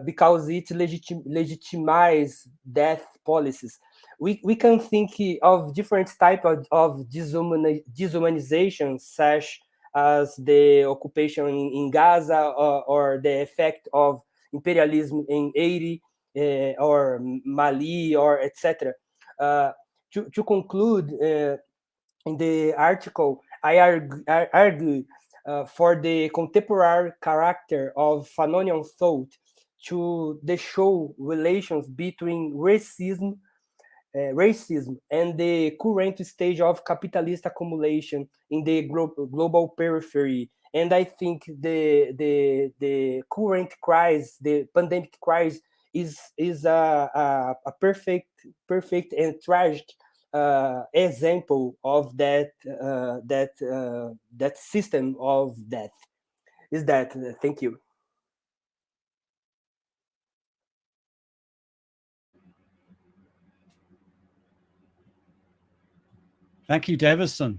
because it legitimizes death policies. We can think of different types of dehumanization, such as the occupation in Gaza, or the effect of imperialism in Haiti, or Mali, or etc. To conclude, in the article, I argue for the contemporary character of Fanonian thought to the show relations between racism and the current stage of capitalist accumulation in the global periphery. And I think the current crisis, the pandemic crisis, is a perfect and tragic example of that system of death. Is that? Thank you. Thank you, Deivison.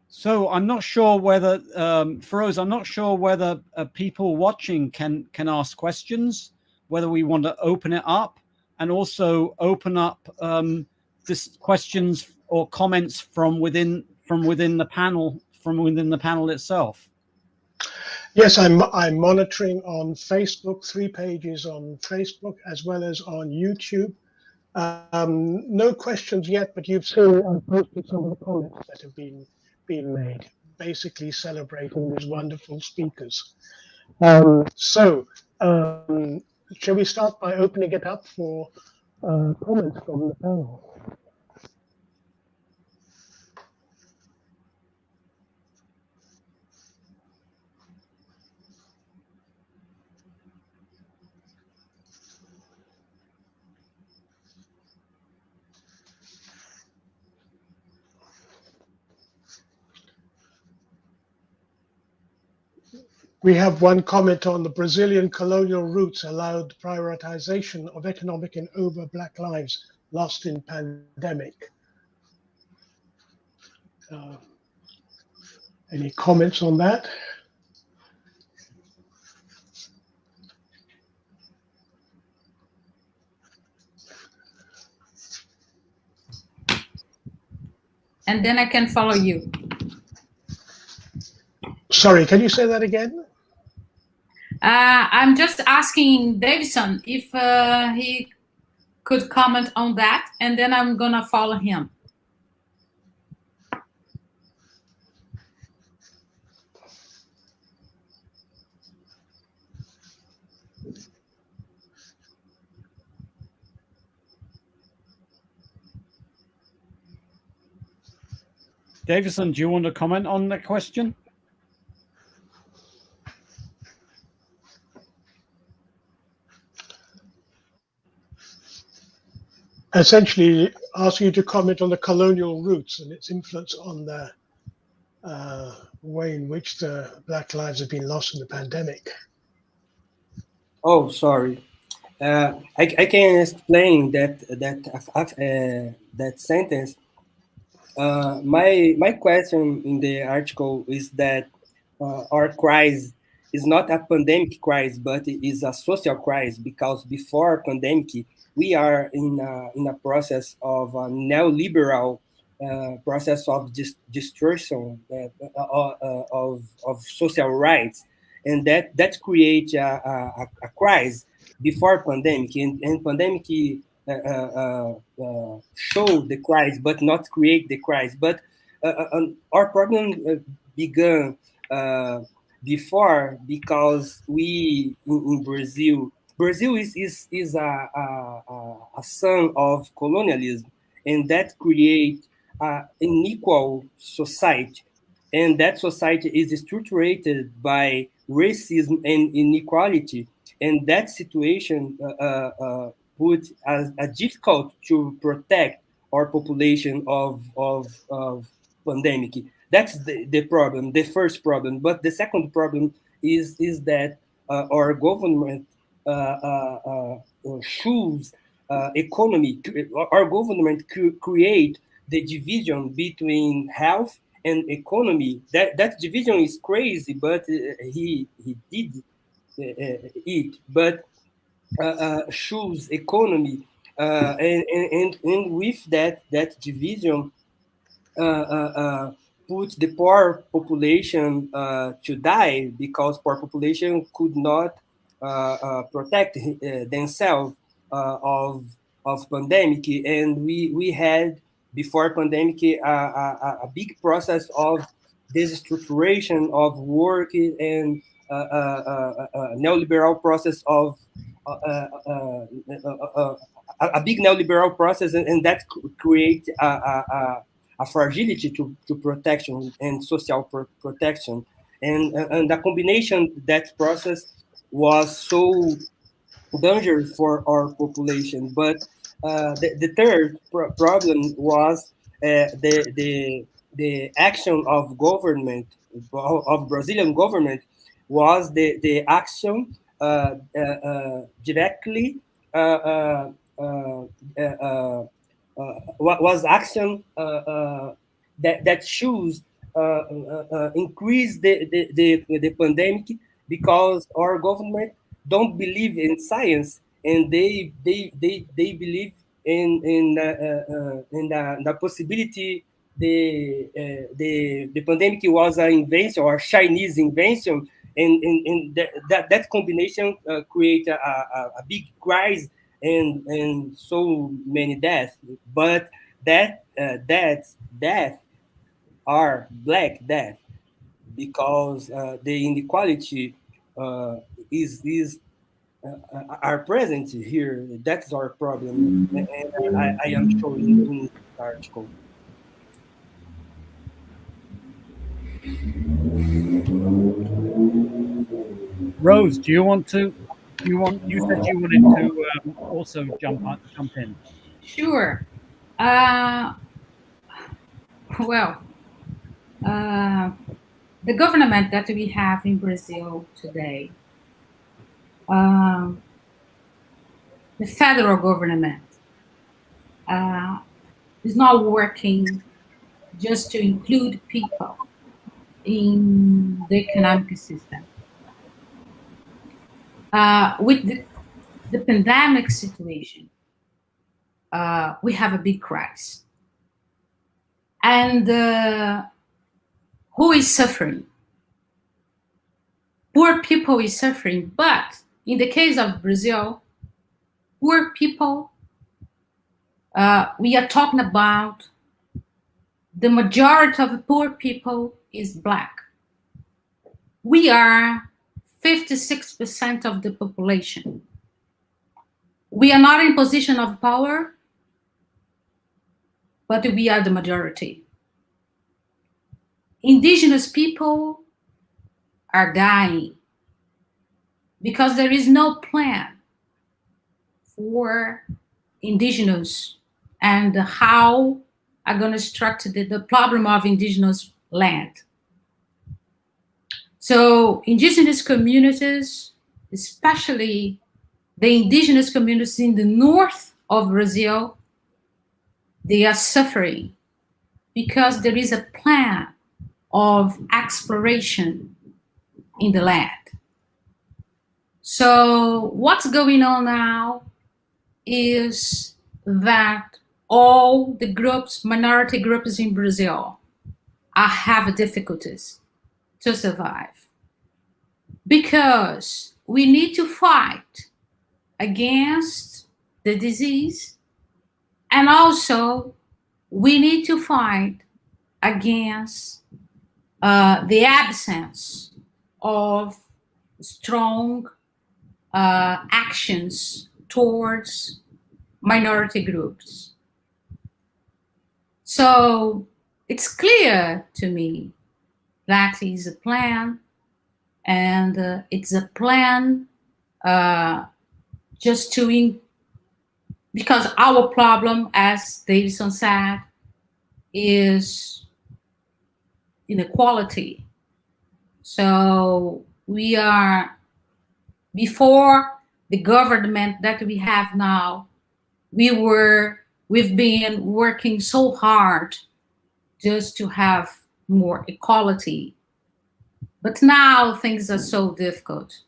So I'm not sure whether, Firoze, I'm not sure whether people watching can ask questions, whether we want to open it up, and also open up this questions or comments from within the panel itself. Yes, I'm monitoring on Facebook, 3 pages on Facebook, as well as on YouTube. No questions yet, but you've seen I've posted some of the comments that have been made, basically celebrating these wonderful speakers. So, shall we start by opening it up for comments from the panel? We have one comment on the Brazilian colonial roots allowed prioritization of economic and over Black lives lost in pandemic. Any comments on that? And then I can follow you. Sorry, can you say that again? I'm just asking Deivison if he could comment on that, and then I'm gonna follow him. Deivison, do you want to comment on the question? Essentially, ask you to comment on the colonial roots and its influence on the way in which the Black lives have been lost in the pandemic. Oh, sorry. I can explain that sentence. My question in the article is that our crisis is not a pandemic crisis, but it is a social crisis, because before pandemic, we are in a process of a neoliberal process of destruction of social rights, and that creates a crisis before pandemic, and pandemic show the crisis, but not create the crisis. But our problem began before, because we in Brazil is a son of colonialism, and that create an unequal society, and that society is structured by racism and inequality, and that situation put as difficult to protect our population of pandemic. That's the problem, the first problem. But the second problem is that our government choose economy. Our government create the division between health and economy. That division is crazy, but he did it. But choose economy, and with that division, put the poor population to die, because poor population could not protect themselves of pandemic. And we had before pandemic a big process of destructuration of work, and neoliberal process of a big neoliberal process, and that create a fragility to protection and social protection, and the combination that process was so dangerous for our population. But the third problem was the action of government, of Brazilian government, was the action directly was action that should increase the pandemic, because our government don't believe in science, and they believe in the possibility the pandemic was an invention or Chinese invention, and that combination create a big crisis and so many deaths. But death are black death, because the inequality is are present here. That's our problem, and I am showing in the article. Rose, do you want to? You said you wanted to also jump in. Sure. Well, the government that we have in Brazil today, the federal government, is not working just to include people in the economic system. With the pandemic situation, we have a big crisis. And who is suffering? Poor people is suffering, but in the case of Brazil, poor people, we are talking about the majority of poor people is Black. We are 56% of the population. We are not in position of power, but we are the majority. Indigenous people are dying because there is no plan for indigenous and how are going to structure the problem of indigenous land. So indigenous communities, especially the indigenous communities in the north of Brazil, they are suffering because there is a plan of exploration in the land. So what's going on now is that all the groups, minority groups in Brazil, have difficulties to survive, because we need to fight against the disease, and also we need to fight against the absence of strong actions towards minority groups. So it's clear to me that is a plan, and it's a plan just to because our problem, as Deivison said, is inequality. So we are, before the government that we have now, we've been working so hard just to have more equality. But now things are so difficult.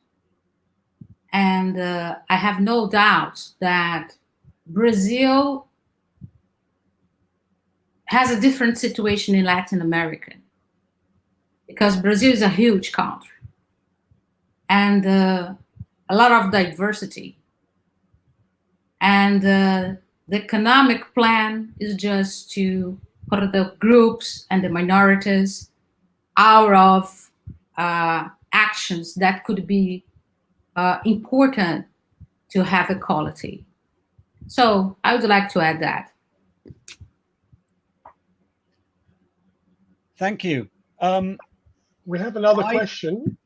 And I have no doubt that Brazil has a different situation in Latin America, because Brazil is a huge country and a lot of diversity. And the economic plan is just to put the groups and the minorities out of actions that could be important to have equality. So I would like to add that. Thank you. We have another question.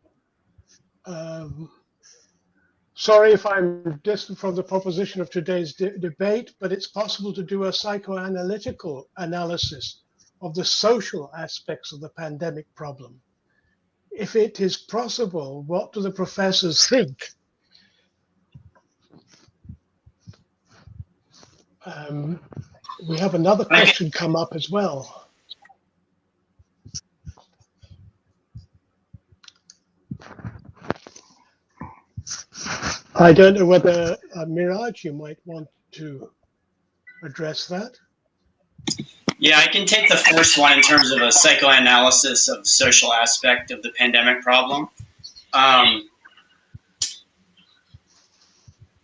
Sorry if I'm distant from the proposition of today's debate, but it's possible to do a psychoanalytical analysis of the social aspects of the pandemic problem. If it is possible, what do the professors think? We have another question come up as well. I don't know whether, Miraj, you might want to address that. Yeah, I can take the first one in terms of a psychoanalysis of the social aspect of the pandemic problem.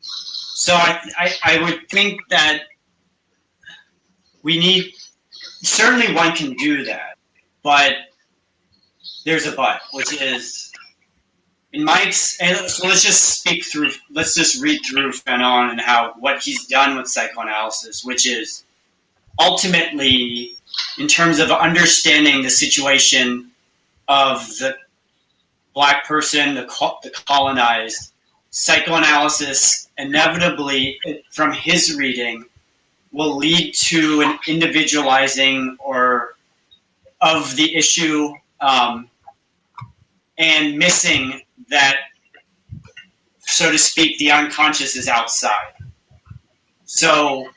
So I would think that we need, certainly one can do that, but there's a but, which is, in my, so let's just read through Fanon and what he's done with psychoanalysis, which is ultimately, in terms of understanding the situation of the Black person, the colonized, psychoanalysis inevitably, from his reading, will lead to an individualizing of the issue and missing that, so to speak, the unconscious is outside. So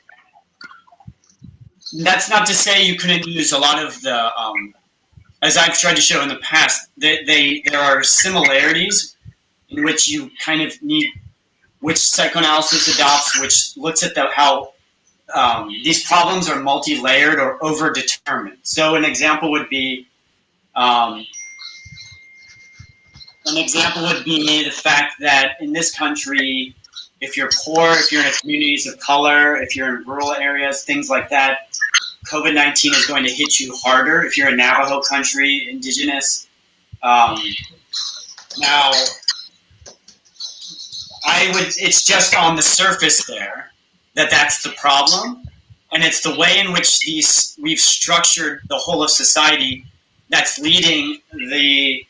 that's not to say you couldn't use a lot of the, as I've tried to show in the past, there are similarities in which you kind of need, which psychoanalysis adopts, which looks at how these problems are multi-layered or over-determined. So an example would be the fact that in this country, if you're poor, if you're in communities of color, if you're in rural areas, things like that, COVID-19 is going to hit you harder. If you're in Navajo country, indigenous. Now, it's just on the surface there that's the problem. And it's the way in which we've structured the whole of society that's leading the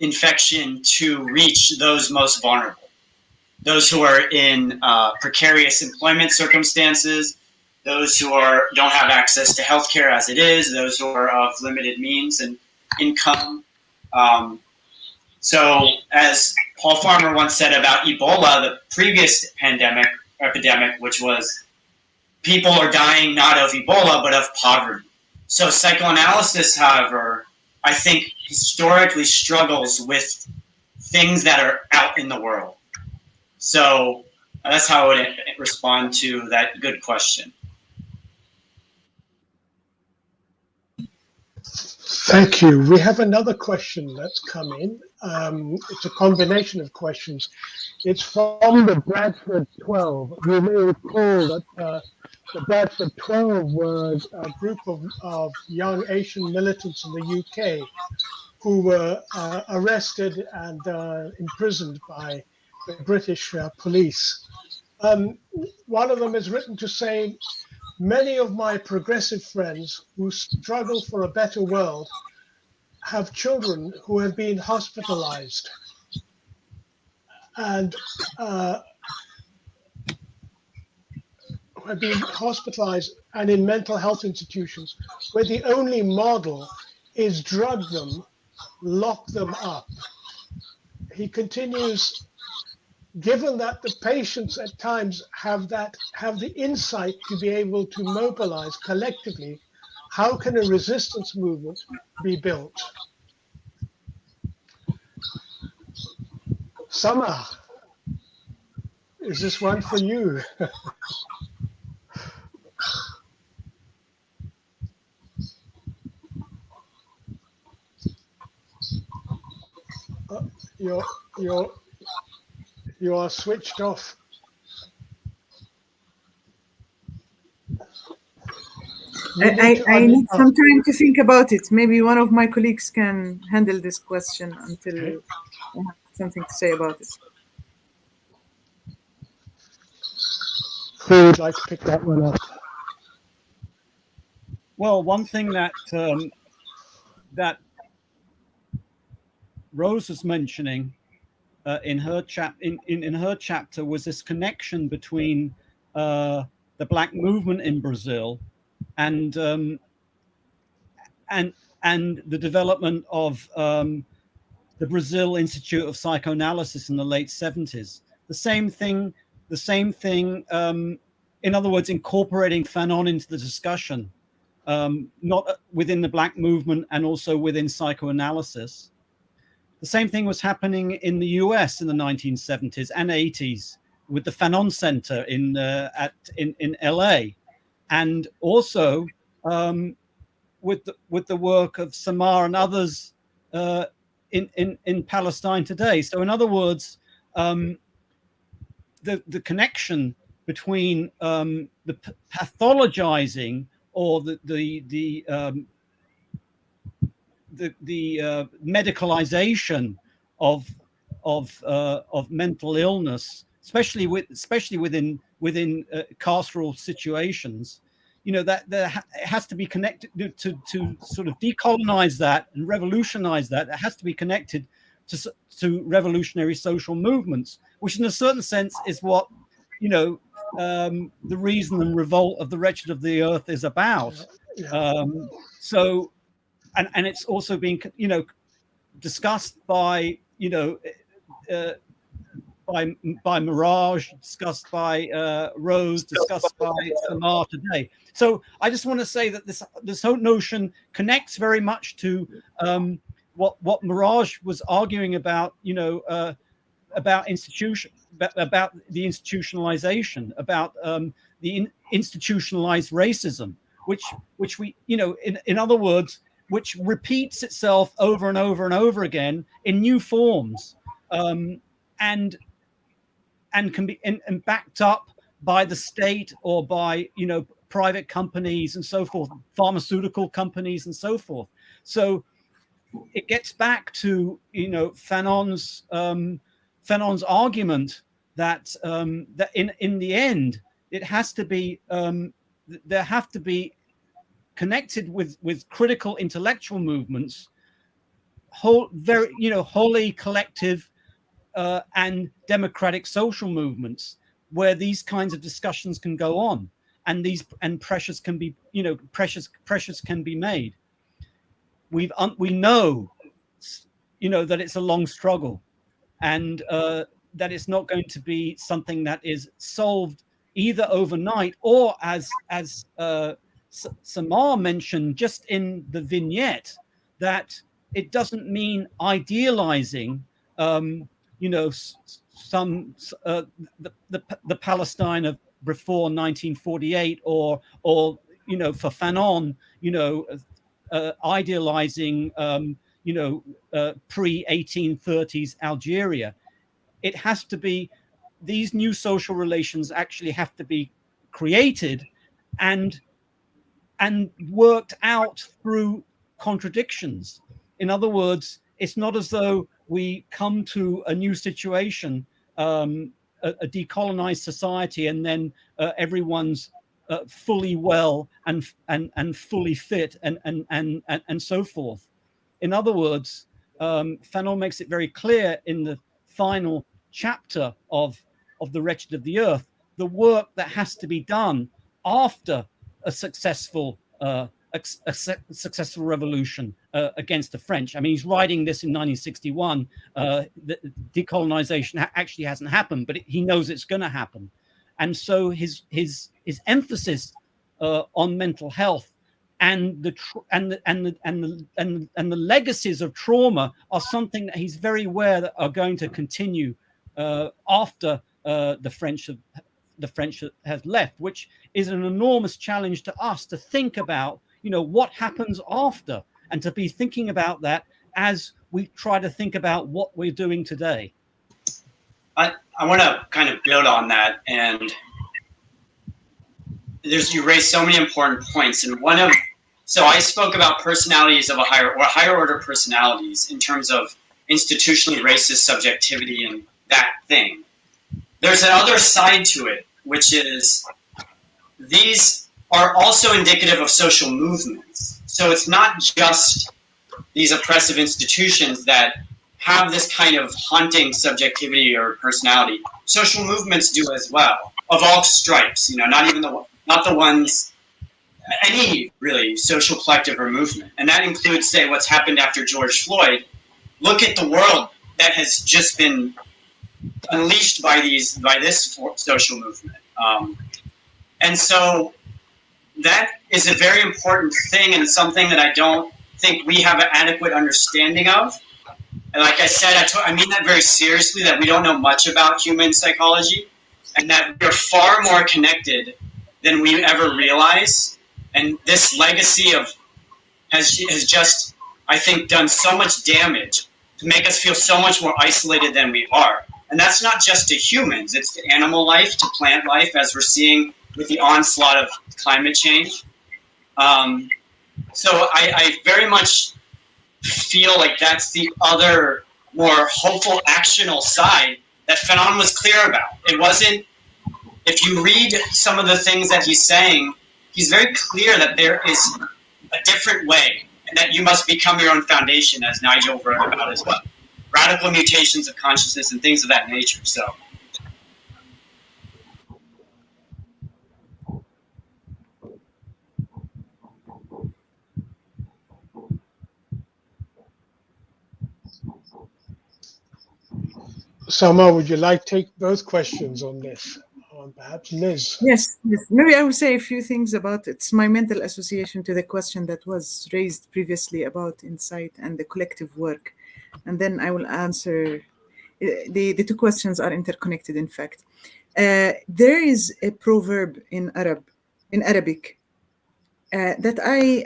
infection to reach those most vulnerable. Those who are in precarious employment circumstances, those who don't have access to healthcare as it is, those who are of limited means and income. So as Paul Farmer once said about Ebola, the previous epidemic, which was people are dying not of Ebola, but of poverty. So psychoanalysis, however, I think historically struggles with things that are out in the world. So that's how I would respond to that good question. Thank you. We have another question that's come in. It's a combination of questions. It's from the Bradford 12. You may recall that the Bradford 12 were a group of young Asian militants in the UK who were arrested and imprisoned by the British police. One of them has written to say, many of my progressive friends who struggle for a better world have children who have been hospitalized and in mental health institutions where the only model is drug them, lock them up. He continues, given that the patients at times have the insight to be able to mobilize collectively, how can a resistance movement be built? Samah, is this one for you? You are switched off. I need some time to think about it. Maybe one of my colleagues can handle this question until I have something to say about it. Who would like to pick that one up? Well, one thing that that Rose was mentioning in her chapter was this connection between the Black movement in Brazil and the development of the Brazil Institute of Psychoanalysis in the late 70s. The same thing. In other words, incorporating Fanon into the discussion, not within the Black movement and also within psychoanalysis. The same thing was happening in the US in the 1970s and 80s with the Fanon Center in LA, and also with the work of Samah and others in Palestine today. So, in other words, the connection between the pathologizing or the medicalization of mental illness, especially within carceral situations, that it has to be connected to sort of decolonize that and revolutionize that. It has to be connected to revolutionary social movements, which in a certain sense is what the reason and revolt of the Wretched of the Earth is about. So, and it's also being discussed by by Miraj, discussed by Rose, discussed by Samah today. So I just want to say that this whole notion connects very much to what Miraj was arguing about, about the institutionalization, about the institutionalized racism, which we, in other words, which repeats itself over and over and over again in new forms, and can be and backed up by the state or by private companies and so forth, pharmaceutical companies and so forth. So it gets back to Fanon's argument that that in the end it has to be there have to be connected with critical intellectual movements, wholly collective and democratic social movements, where these kinds of discussions can go on, and pressures can be pressures can be made. We know that it's a long struggle, and that it's not going to be something that is solved either overnight or, as Samah mentioned just in the vignette, that it doesn't mean idealizing the Palestine of before 1948, or for Fanon, idealizing pre-1830s Algeria. It has to be, these new social relations actually have to be created and worked out through contradictions. In other words, it's not as though we come to a new situation, a decolonized society, and then everyone's fully well and fully fit and so forth. In other words, Fanon makes it very clear in the final chapter of The Wretched of the Earth, the work that has to be done after a successful successful revolution against the French. I mean, he's writing this in 1961. The decolonization actually hasn't happened, but he knows it's going to happen. And so his emphasis on mental health and the legacies of trauma are something that he's very aware that are going to continue after the French has left, which is an enormous challenge to us to think about, what happens after, and to be thinking about that as we try to think about what we're doing today. I want to kind of build on that, and you raised so many important points, and so I spoke about personalities of higher order personalities in terms of institutionally racist subjectivity and that thing. There's another side to it, which is these are also indicative of social movements. So it's not just these oppressive institutions that have this kind of haunting subjectivity or personality. Social movements do as well, of all stripes. Not the ones, any really social collective or movement, and that includes, say, what's happened after George Floyd. Look at the world that has just been unleashed by this social movement, and so that is a very important thing, and it's something that I don't think we have an adequate understanding of. And like I said, I mean that very seriously, that we don't know much about human psychology, and that we're far more connected than we ever realize. And this legacy has just, I think, done so much damage to make us feel so much more isolated than we are. And that's not just to humans, it's to animal life, to plant life, as we're seeing with the onslaught of climate change. So I very much feel like that's the other more hopeful, actional side that Fanon was clear about. It wasn't, if you read some of the things that he's saying, he's very clear that there is a different way, and that you must become your own foundation, as Nigel wrote about as well. Radical mutations of consciousness and things of that nature. So. Samah, would you like to take both questions on this? Perhaps Liz. Yes. Maybe I will say a few things about it. It's my mental association to the question that was raised previously about insight and the collective work. And then I will answer. The two questions are interconnected, in fact. There is a proverb in Arabic, that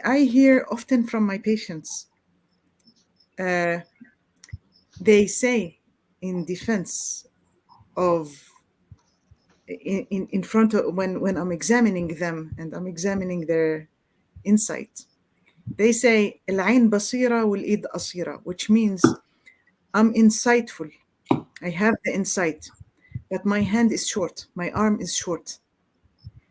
I hear often from my patients. They say in defense of, in front of, when I'm examining them and I'm examining their insight, they say العين بصيرة والإيد قصيرة, which means I'm insightful, I have the insight, but my hand is short, my arm is short.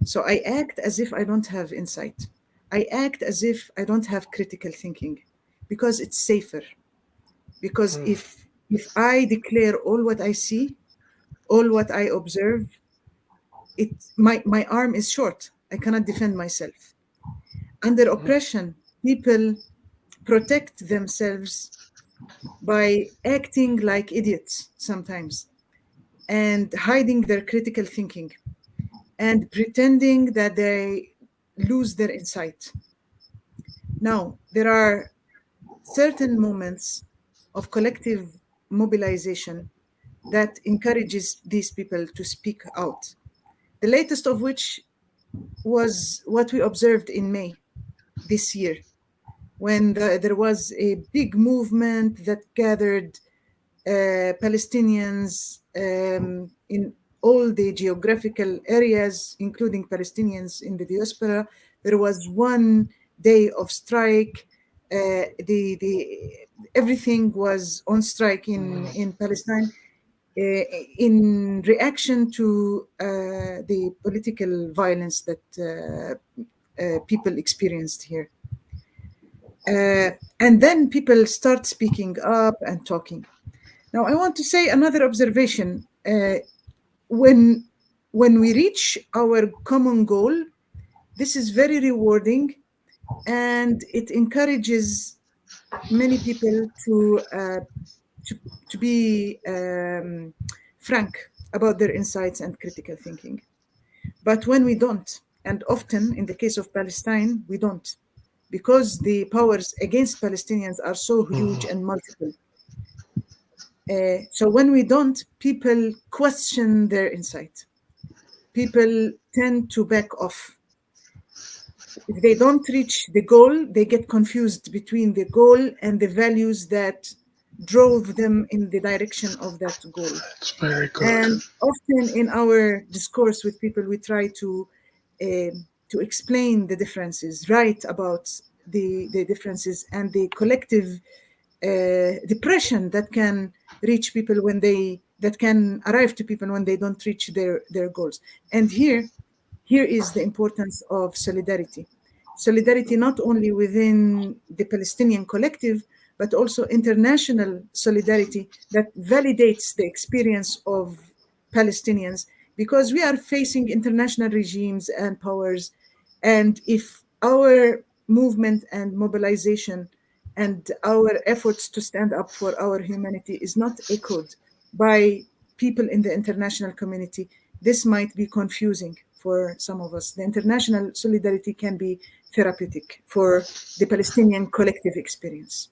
So I act as if I don't have insight. I act as if I don't have critical thinking, because it's safer. Because if I declare all what I see, all what I observe, my arm is short. I cannot defend myself. Under oppression, people protect themselves by acting like idiots sometimes, and hiding their critical thinking, and pretending that they lose their insight. Now, there are certain moments of collective mobilization that encourages these people to speak out. The latest of which was what we observed in May this year, when there was a big movement that gathered Palestinians in all the geographical areas, including Palestinians in the diaspora. There was one day of strike. Everything was on strike in Palestine in reaction to the political violence that people experienced here. And then people start speaking up and talking. Now, I want to say another observation. When we reach our common goal, this is very rewarding, and it encourages many people to be frank about their insights and critical thinking. But when we don't, and often in the case of Palestine, we don't, because the powers against Palestinians are so huge and multiple. So when we don't, people question their insight. People tend to back off. If they don't reach the goal, they get confused between the goal and the values that drove them in the direction of that goal. That's very good. And often in our discourse with people, we try to explain the differences, write about the differences and the collective depression that can reach people that can arrive to people when they don't reach their goals. And here is the importance of solidarity. Solidarity not only within the Palestinian collective, but also international solidarity that validates the experience of Palestinians, because we are facing international regimes and powers. And if our movement and mobilization and our efforts to stand up for our humanity is not echoed by people in the international community, this might be confusing for some of us. The international solidarity can be therapeutic for the Palestinian collective experience.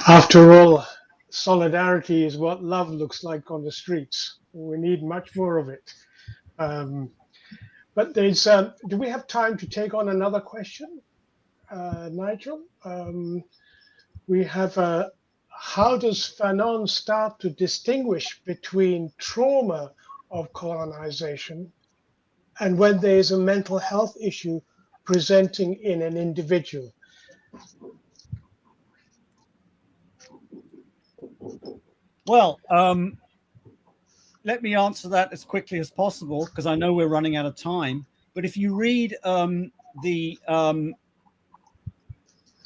After all, solidarity is what love looks like on the streets. We need much more of it. But there's, do we have time to take on another question, Nigel? We have, how does Fanon start to distinguish between trauma of colonization and when there is a mental health issue presenting in an individual? Well, let me answer that as quickly as possible, because I know we're running out of time. But if you read the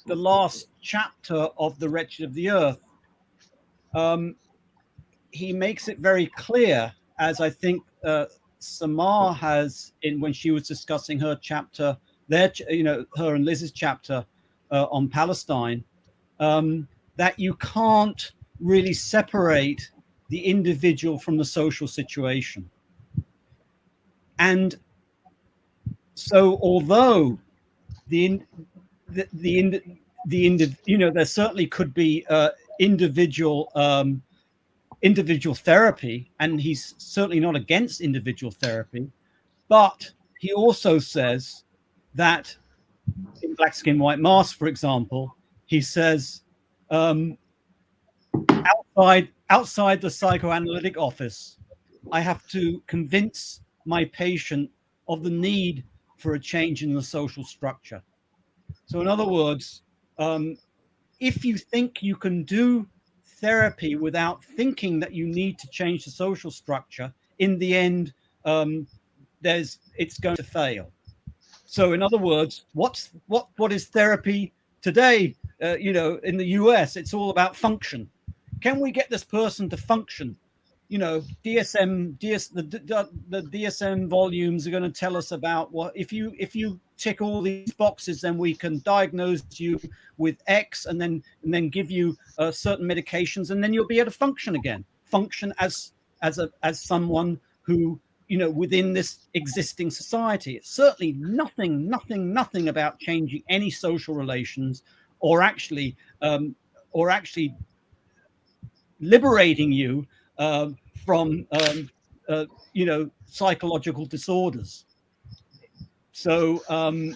last chapter of The Wretched of the Earth, he makes it very clear, as I think Samah has when she was discussing her chapter, her and Liz's chapter on Palestine, that you can't really separate the individual from the social situation. And so, although there certainly could be individual therapy, and he's certainly not against individual therapy, but he also says that in Black Skin, White Mask, for example, he says outside the psychoanalytic office, I have to convince my patient of the need for a change in the social structure. So in other words, if you think you can do therapy without thinking that you need to change the social structure, in the end, it's going to fail. So in other words, what is therapy today? In the US, it's all about function. Can we get this person to function? The DSM volumes are going to tell us about what if you tick all these boxes, then we can diagnose you with X and then give you certain medications, and then you'll be able to function again. Function as someone who within this existing society. It's certainly nothing about changing any social relations or actually liberating you from psychological disorders. So I'm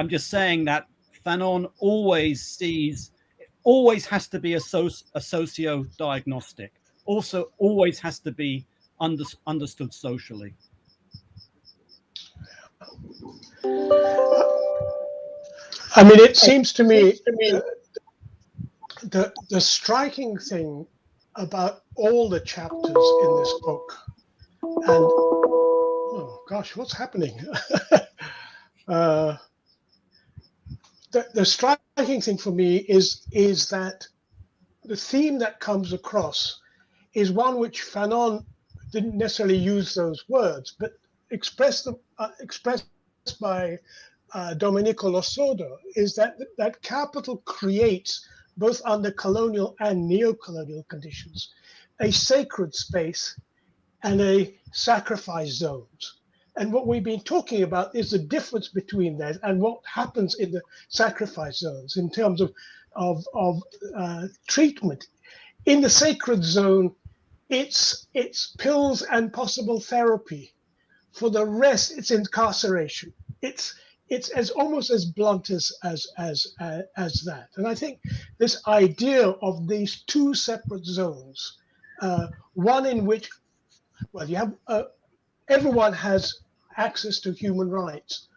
just saying that Fanon always has to be a socio-diagnostic, also always has to be understood socially. I mean, it seems to me the striking thing about all the chapters in this book, and oh gosh, what's happening? The striking thing for me is that the theme that comes across is one which Fanon didn't necessarily use those words, but expressed by Domenico Losordo is that capital creates, both under colonial and neo-colonial conditions, a sacred space and a sacrifice zones. And what we've been talking about is the difference between that and what happens in the sacrifice zones in terms of treatment. In the sacred zone, it's pills and possible therapy. For the rest, it's incarceration. It's as almost as blunt as that. And I think this idea of these two separate zones, one in which, well, you have everyone has access to human rights.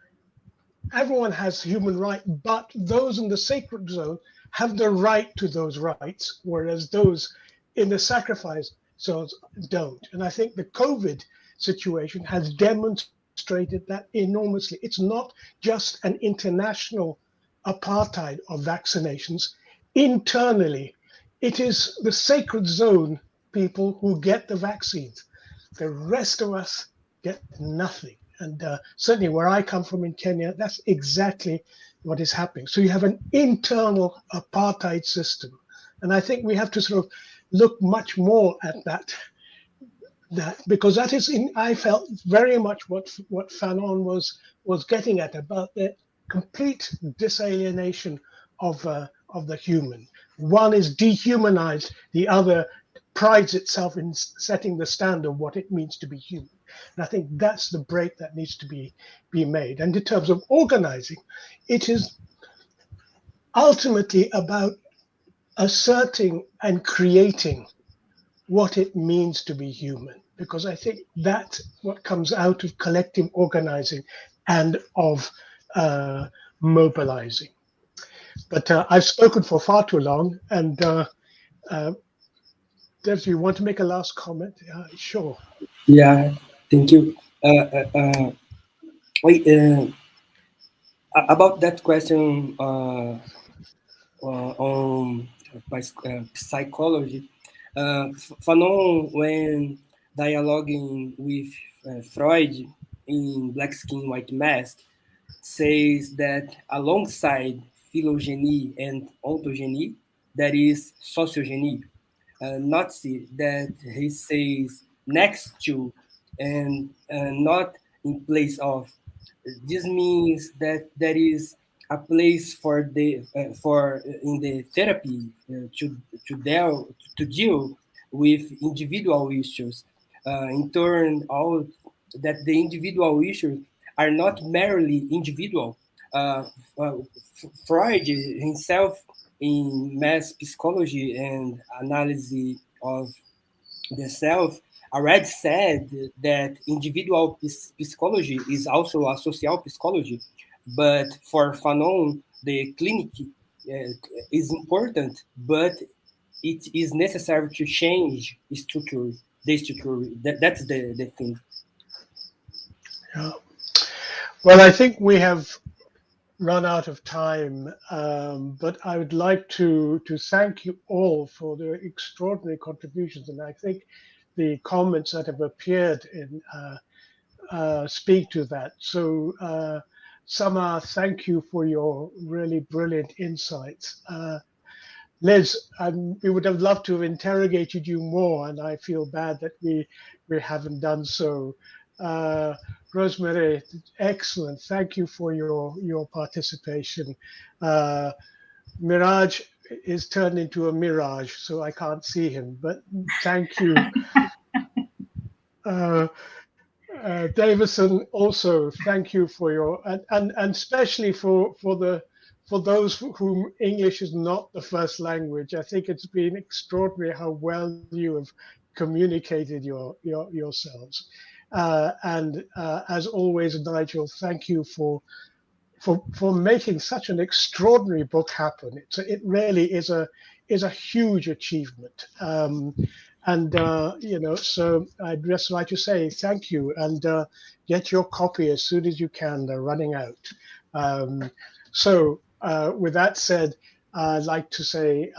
Everyone has human rights, but those in the sacred zone have the right to those rights, whereas those in the sacrifice zones don't. And I think the COVID situation has demonstrated that enormously. It's not just an international apartheid of vaccinations. Internally, it is the sacred zone people who get the vaccines. The rest of us get nothing. And certainly where I come from in Kenya, that's exactly what is happening. So you have an internal apartheid system. And I think we have to sort of look much more at that because that is, I felt very much what Fanon was getting at, about the complete disalienation of the human. One is dehumanized, the other prides itself in setting the standard of what it means to be human. And I think that's the break that needs to be made. And in terms of organizing, it is ultimately about asserting and creating what it means to be human, because I think that's what comes out of collective organizing and of mobilizing. But I've spoken for far too long, and Dev, you want to make a last comment? Sure. Yeah, thank you. Wait, about that question on psychology, Fanon, when dialoguing with Freud in Black Skin, White Mask, says that alongside phylogeny and ontogeny, there is sociogeny. Nazi that he says next to and not in place of. This means that there is a place for the for in the therapy to deal with individual issues. In turn, out that the individual issues are not merely individual. Freud himself, in mass psychology and analysis of the self, already said that individual psychology is also a social psychology. But for Fanon, the clinic is important, but it is necessary to change the structure. That's the thing. Yeah. Well, I think we have run out of time, but I would like to thank you all for the extraordinary contributions, and I think the comments that have appeared in speak to that. So, Samah, thank you for your really brilliant insights. Liz, we would have loved to have interrogated you more, and I feel bad that we haven't done so. Rosemere, excellent. Thank you for your participation. Miraj is turned into a mirage, so I can't see him, but thank you. Deivison, also, thank you for your, and especially for those whom English is not the first language. I think it's been extraordinary how well you have communicated yourselves. And as always, Nigel, thank you for making such an extraordinary book happen. It really is a huge achievement. So I'd just like to say thank you, and get your copy as soon as you can. They're running out. With that said, I'd like to say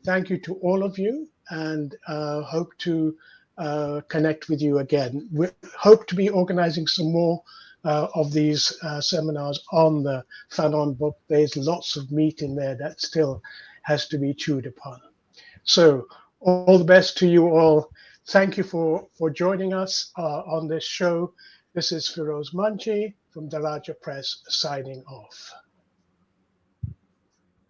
thank you to all of you, and hope to connect with you again. We hope to be organizing some more of these seminars on the Fanon book. There's lots of meat in there that still has to be chewed upon. So all the best to you all. Thank you for joining us on this show. This is Firoze Manji from Daraja Press signing off.